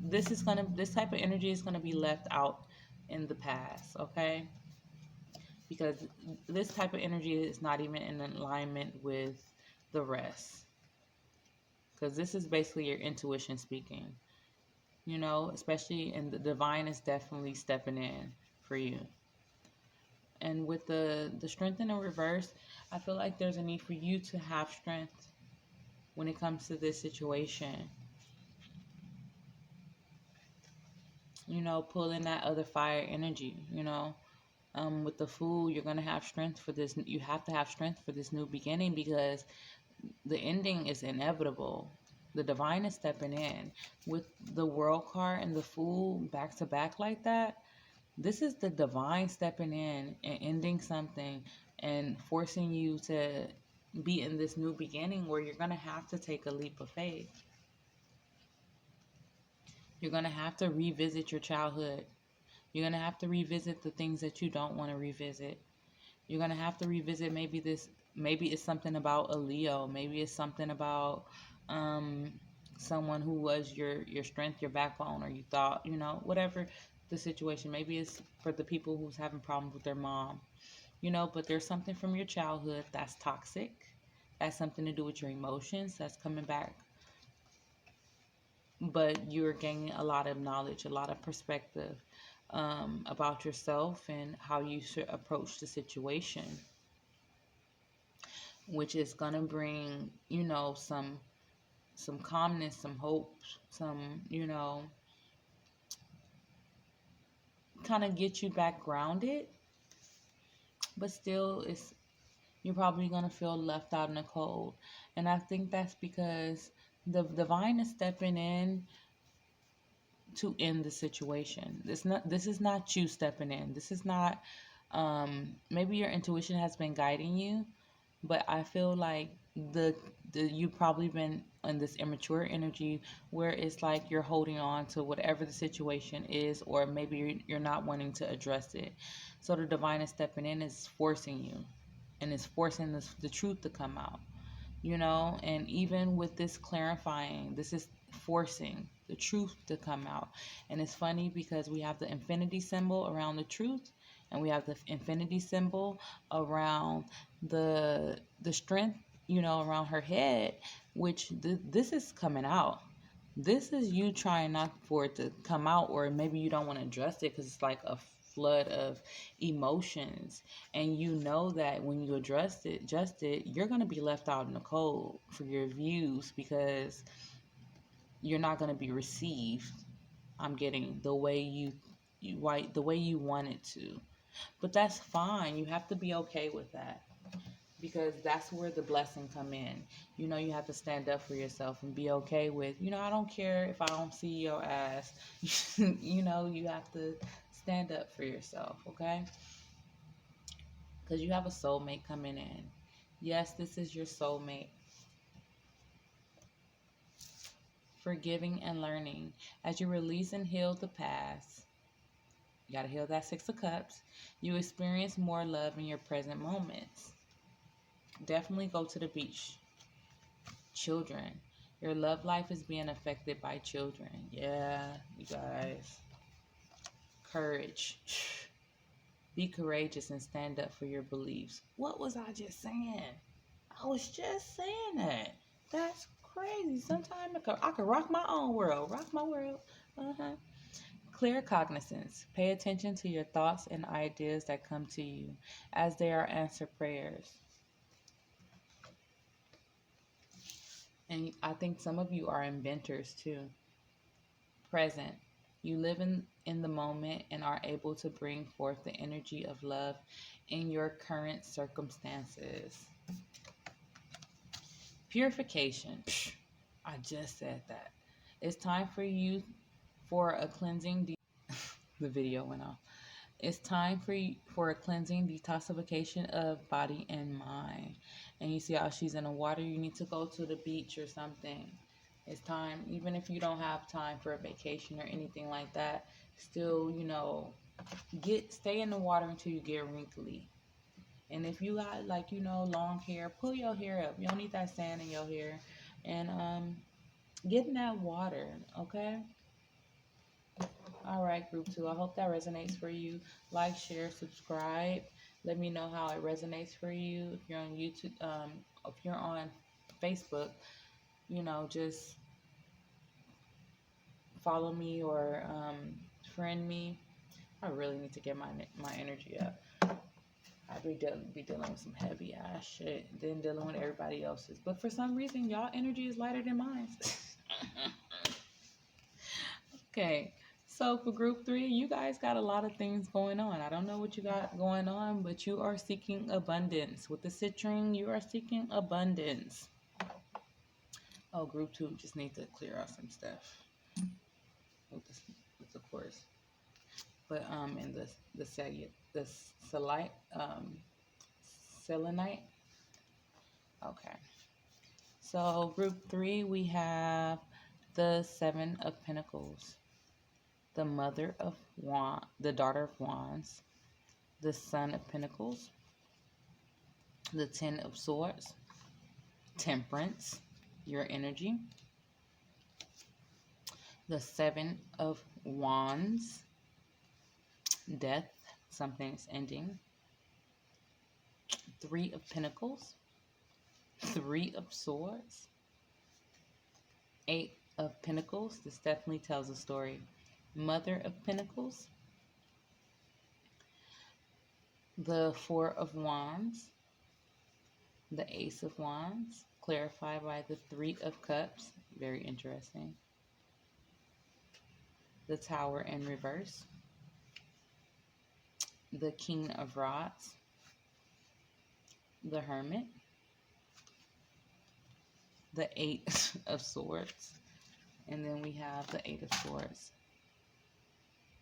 This type of energy is gonna be left out in the past, okay? Because this type of energy is not even in alignment with the rest. Because this is basically your intuition speaking, especially, and the divine is definitely stepping in for you. And with the strength in the reverse, I feel like there's a need for you to have strength when it comes to this situation. You know, pull in that other fire energy, you know. With the Fool, you're going to have strength for this. You have to have strength for this new beginning, because the ending is inevitable. The divine is stepping in. With the World card and the Fool back to back like that, this is the divine stepping in and ending something and forcing you to be in this new beginning where you're going to have to take a leap of faith. You're going to have to revisit your childhood. You're going to have to revisit the things that you don't want to revisit. You're going to have to revisit maybe it's something about a Leo. Maybe it's something about someone who was your strength, your backbone, or you thought, you know, whatever the situation. Maybe it's for the people who's having problems with their mom, you know, but there's something from your childhood that's toxic. That's something to do with your emotions that's coming back. But you're gaining a lot of knowledge, a lot of perspective about yourself and how you should approach the situation, which is going to bring, you know, some calmness, some hope, some, you know, kind of get you back grounded. But still, you're probably going to feel left out in the cold. And I think that's because the divine is stepping in to end the situation. This is not you stepping in. This is not maybe your intuition has been guiding you, but I feel like the you've probably been in this immature energy where it's like you're holding on to whatever the situation is, or maybe you're not wanting to address it. So the divine is stepping in, is forcing you, and it's forcing the truth to come out, you know. And even with this clarifying, this is forcing the truth to come out. And it's funny because we have the infinity symbol around the truth, and we have the infinity symbol around the strength, you know, around her head, which this is coming out. This is you trying not for it to come out, or maybe you don't want to address it because it's like a flood of emotions, and you know that when you address it, you're going to be left out in the cold for your views, because you're not going to be received. I'm getting the way the way you want it to. But that's fine. You have to be okay with that, because that's where the blessing come in. You know, you have to stand up for yourself and be okay with, you know, I don't care if I don't see your ass. You know, you have to stand up for yourself, okay? Because you have a soulmate coming in. Yes, this is your soulmate. Forgiving and learning. As you release and heal the past, you got to heal that Six of Cups, you experience more love in your present moments. Definitely go to the beach. Children. Your love life is being affected by children. Yeah, you guys. Courage. Be courageous and stand up for your beliefs. What was I just saying? I was just saying that. That's crazy. Sometimes I could rock my own world. Rock my world. Uh-huh. Clear cognizance. Pay attention to your thoughts and ideas that come to you, as they are answered prayers. And I think some of you are inventors too. Present. You live in the moment and are able to bring forth the energy of love in your current circumstances. Purification. I just said that. It's time for you for a cleansing. The video went off. It's time for a cleansing detoxification of body and mind. And you see how she's in the water. You need to go to the beach or something. It's time, even if you don't have time for a vacation or anything like that, still, you know, stay in the water until you get wrinkly. And if you got, like, you know, long hair, pull your hair up. You don't need that sand in your hair. And get in that water, okay? All right, group 2. I hope that resonates for you. Like, share, subscribe. Let me know how it resonates for you. If you're on YouTube, if you're on Facebook, you know, just follow me or friend me. I really need to get my energy up. I be dealing with some heavy ass shit, then dealing with everybody else's. But for some reason, y'all energy is lighter than mine. Okay, so for group 3, you guys got a lot of things going on. I don't know what you got going on, but you are seeking abundance. With the citrine, you are seeking abundance. Oh, group 2 just need to clear out some stuff with the course. But in the selenite. Okay. So group 3, we have the 7 of Pentacles, the Mother of Wands, the Daughter of Wands, the Son of Pentacles, the 10 of Swords, Temperance, your energy, the 7 of Wands, Death, something's ending, 3 of Pentacles, 3 of Swords, 8 of Pentacles. This definitely tells a story. Mother of Pentacles, the 4 of Wands, the Ace of Wands, clarified by the 3 of Cups. Very interesting. The Tower in reverse, the King of Rods, the Hermit, the 8 of Swords, and then we have the 8 of Swords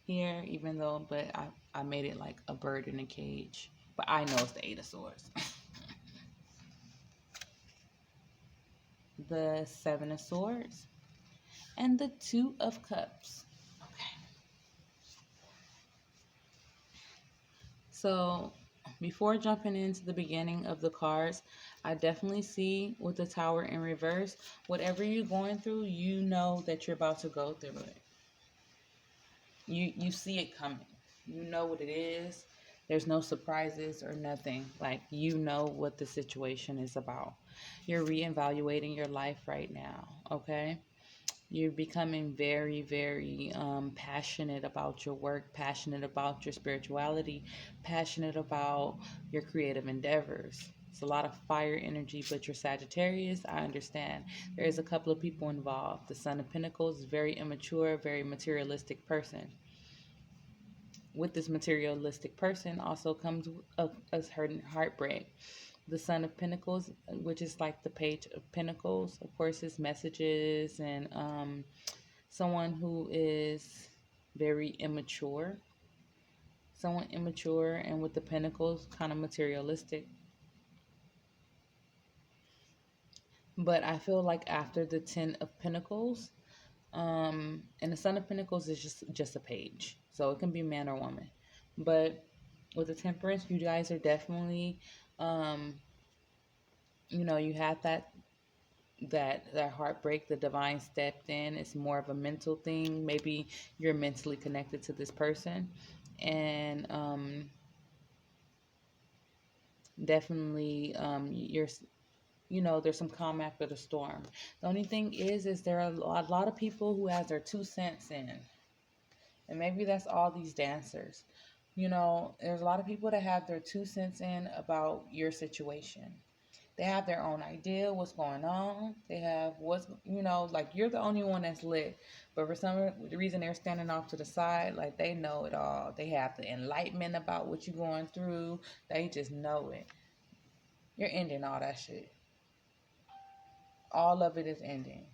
here, even though, but I made it like a bird in a cage, but I know it's the 8 of Swords. The 7 of Swords, and the 2 of Cups. Okay. So before jumping into the beginning of the cards, I definitely see with the Tower in reverse, whatever you're going through, you know that you're about to go through it. You see it coming. You know what it is. There's no surprises or nothing. Like, you know what the situation is about. You're reevaluating your life right now, okay? You're becoming very, very passionate about your work, passionate about your spirituality, passionate about your creative endeavors. It's a lot of fire energy, but you're Sagittarius, I understand. There is a couple of people involved. The Son of Pentacles is very immature, very materialistic person. With this materialistic person also comes a heartbreak. The Son of Pentacles, which is like the Page of Pentacles, of course, is messages and someone who is very immature. Someone immature, and with the Pentacles, kind of materialistic. But I feel like after the 10 of Pentacles, and the Son of Pentacles is just a page. So it can be man or woman. But with the Temperance, you guys are definitely, you had that heartbreak. The divine stepped in. It's more of a mental thing. Maybe you're mentally connected to this person, and definitely there's some calm after the storm. The only thing is there are a lot of people who has their 2 cents in, and maybe that's all these dancers. There's a lot of people that have their 2 cents in about your situation. They have their own idea what's going on. They have like, you're the only one that's lit. But for some reason, they're standing off to the side, like they know it all. They have the enlightenment about what you're going through. They just know it. You're ending all that shit. All of it is ending.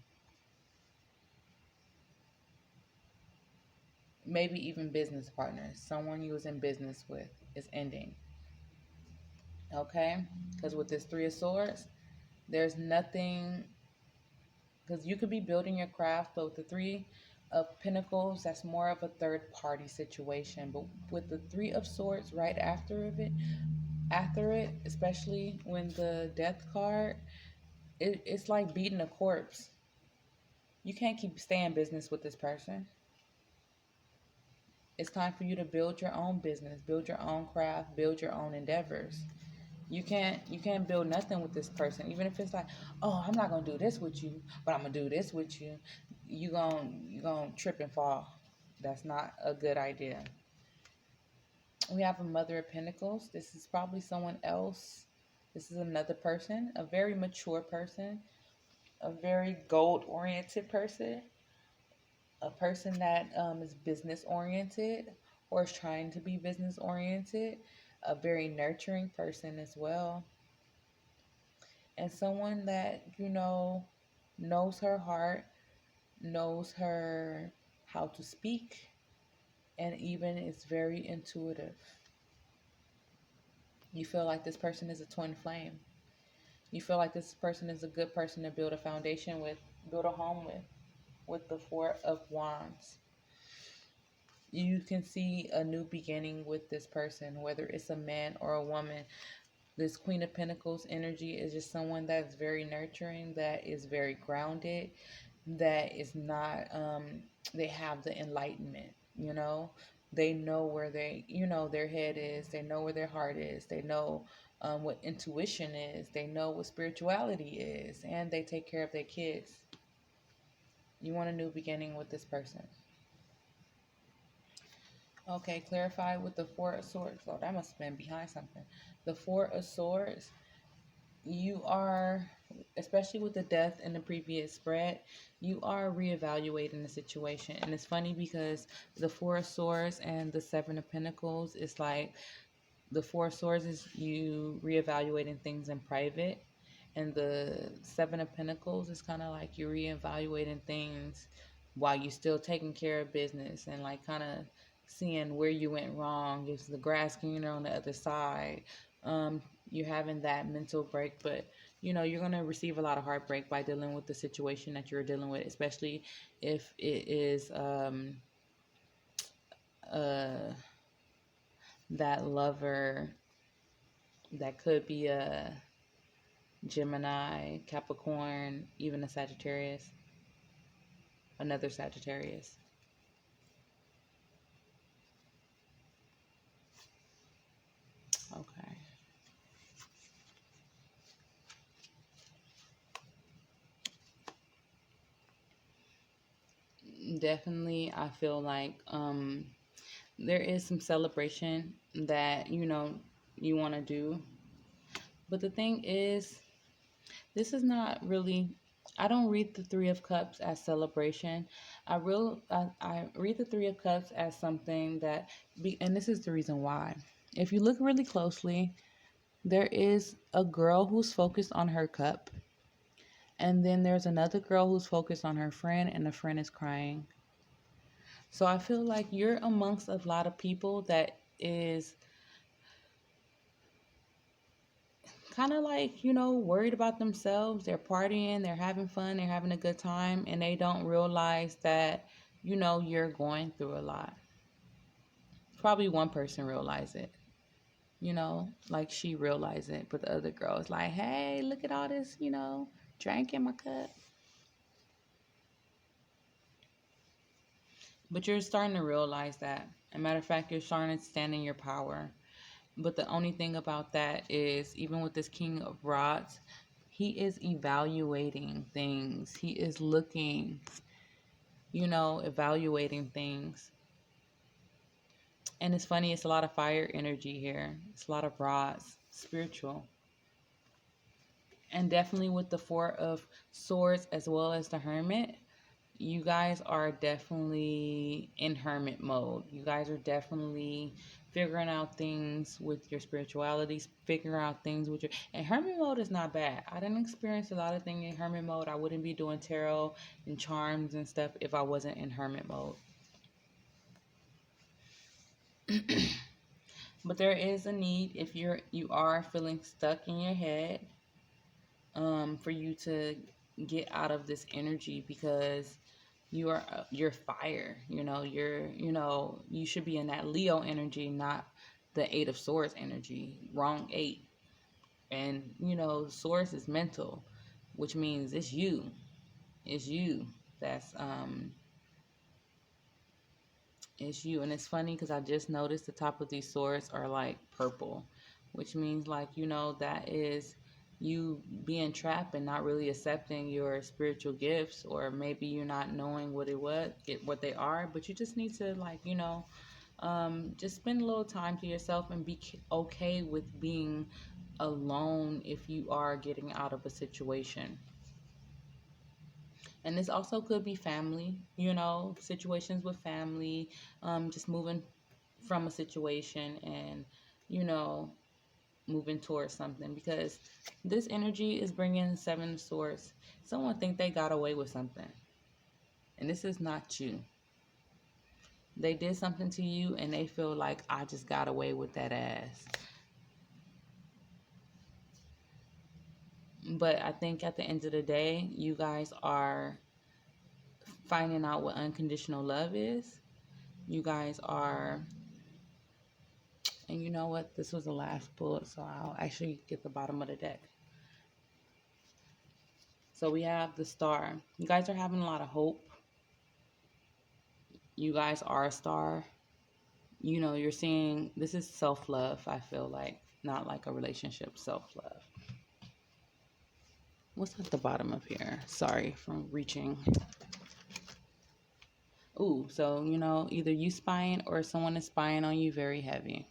Maybe even business partners. Someone you was in business with is ending. Okay? Because with this 3 of Swords, there's nothing, because you could be building your craft, but with the 3 of Pentacles, that's more of a third party situation. But with the 3 of Swords right after it, especially when the Death card, it's like beating a corpse. You can't keep staying business with this person. It's time for you to build your own business, build your own craft, build your own endeavors. You can't build nothing with this person. Even if it's like, oh, I'm not gonna do this with you, but I'm gonna do this with you. You gonna trip and fall. That's not a good idea. We have a Mother of Pentacles. This is probably someone else. This is another person, a very mature person, a very goal-oriented person, a person that is business-oriented or is trying to be business-oriented, a very nurturing person as well, and someone that, knows her heart, knows her how to speak, and even is very intuitive. You feel like this person is a twin flame. You feel like this person is a good person to build a foundation with, build a home with the Four of Wands. You can see a new beginning with this person, whether it's a man or a woman. This Queen of Pentacles energy is just someone that's very nurturing, that is very grounded, that is not, they have the enlightenment, they know where their head is, they know where their heart is, they know what intuition is, they know what spirituality is, and they take care of their kids. You want a new beginning with this person. Okay, clarify with the Four of Swords. Oh, that must have been behind something. The Four of Swords, you are, especially with the death in the previous spread, you are reevaluating the situation. And it's funny because the Four of Swords and the Seven of Pentacles is like, the Four of Swords is you reevaluating things in private, and the Seven of Pentacles is kind of like you're reevaluating things while you're still taking care of business, and like kind of seeing where you went wrong. Is the grass greener on the other side? You're having that mental break, but you're going to receive a lot of heartbreak by dealing with the situation that you're dealing with, especially if it is that lover that could be a Gemini, Capricorn, even a Sagittarius, another Sagittarius. Okay. Definitely, I feel like there is some celebration that you want to do, but the thing is, this is not really. I don't read the Three of Cups as celebration. I read the Three of Cups as something that and this is the reason why. If you look really closely, there is a girl who's focused on her cup, and then there's another girl who's focused on her friend, and the friend is crying. So I feel like you're amongst a lot of people that is kind of like, worried about themselves. They're partying, they're having fun, they're having a good time, and they don't realize that, you're going through a lot. Probably one person realize it, like she realized it, but the other girl is like, hey, look at all this, drink in my cup. But you're starting to realize that. As a matter of fact, you're starting to stand in your power. But the only thing about that is, even with this King of Rods, he is evaluating things. He is looking, evaluating things. And it's funny, it's a lot of fire energy here. It's a lot of rods, spiritual. And definitely with the Four of Swords as well as the Hermit, you guys are definitely in hermit mode. You guys are definitely figuring out things with your spirituality, figuring out things with your... And hermit mode is not bad. I didn't experience a lot of things in hermit mode. I wouldn't be doing tarot and charms and stuff if I wasn't in hermit mode. But there is a need, if you are feeling stuck in your head, for you to get out of this energy, because you're fire. You should be in that Leo energy, not the Eight of Swords energy. Wrong eight. And Swords is mental, which means it's you. It's you. It's you. And it's funny because I just noticed the top of these swords are like purple, which means like, that is you being trapped and not really accepting your spiritual gifts, or maybe you're not knowing what they are, but you just need to, like, Just spend a little time to yourself and be okay with being alone if you are getting out of a situation. And this also could be family, situations with family, just moving from a situation and, you know, moving towards something, because this energy is bringing seven of swords. Someone think they got away with something, and this is not you. They did something to you and they feel like, I just got away with that ass. But I think at the end of the day, you guys are finding out what unconditional love is. You guys are, and you know what? This was the last bullet, so I'll actually get the bottom of the deck. So we have the star. You guys are having a lot of hope. You guys are a star. You're seeing, this is self-love, I feel like, not like a relationship, self-love. What's at the bottom of here? Sorry for reaching. Ooh, so, either you spying or someone is spying on you very heavy.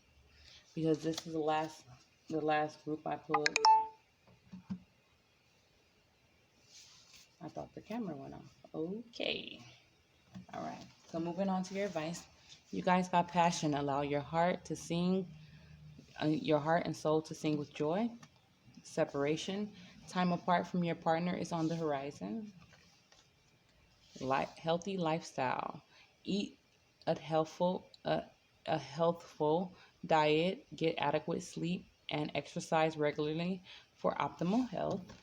Because this is the last group I pulled. I thought the camera went off. Okay. All right. So moving on to your advice. You guys got passion. Allow your heart to sing, your heart and soul to sing with joy. Separation. Time apart from your partner is on the horizon. Healthy lifestyle. Eat a healthful diet. Get adequate sleep and exercise regularly for optimal health.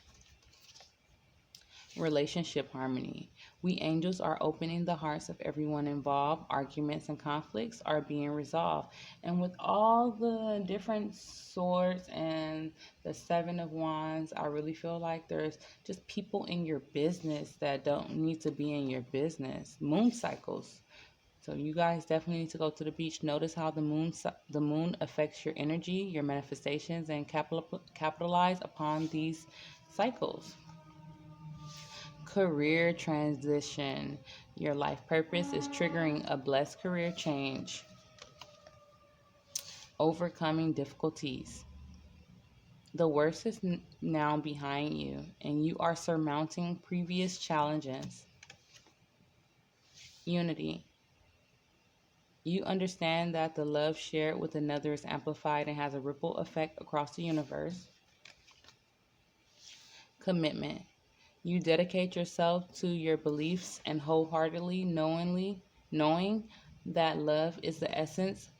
Relationship harmony. We angels are opening the hearts of everyone involved. Arguments and conflicts are being resolved. And with all the different swords and the Seven of Wands, I really feel like there's just people in your business that don't need to be in your business. Moon cycles. So you guys definitely need to go to the beach. Notice how the moon affects your energy, your manifestations, and capitalize upon these cycles. Career transition. Your life purpose is triggering a blessed career change. Overcoming difficulties. The worst is now behind you, and you are surmounting previous challenges. Unity. You understand that the love shared with another is amplified and has a ripple effect across the universe. Commitment. You dedicate yourself to your beliefs and wholeheartedly, knowing that love is the essence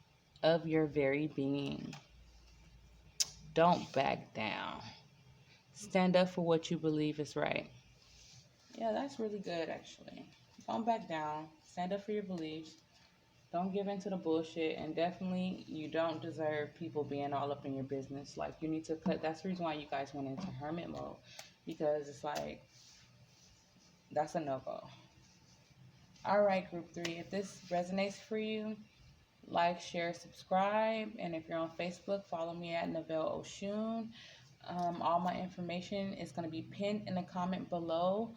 of your very being. Don't back down. Stand up for what you believe is right. Yeah, that's really good, actually. Don't back down. Stand up for your beliefs. Don't give in to the bullshit. And definitely, you don't deserve people being all up in your business. Like, you need to cut. That's the reason why you guys went into hermit mode. Because it's like, that's a no-go. All right, group 3. If this resonates for you, like, share, subscribe. And if you're on Facebook, follow me at Novelle Oshun. All my information is going to be pinned in the comment below,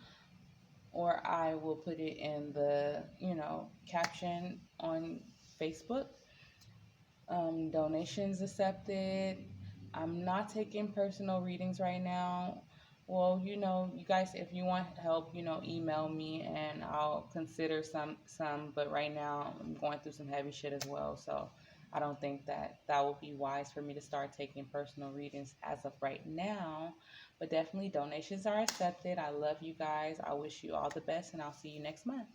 or I will put it in the, caption on Facebook. Donations accepted. I'm not taking personal readings right now. Well, you guys, if you want help, email me and I'll consider some. But right now, I'm going through some heavy shit as well, so I don't think that will be wise for me to start taking personal readings as of right now. But definitely, donations are accepted. I love you guys. I wish you all the best, and I'll see you next month.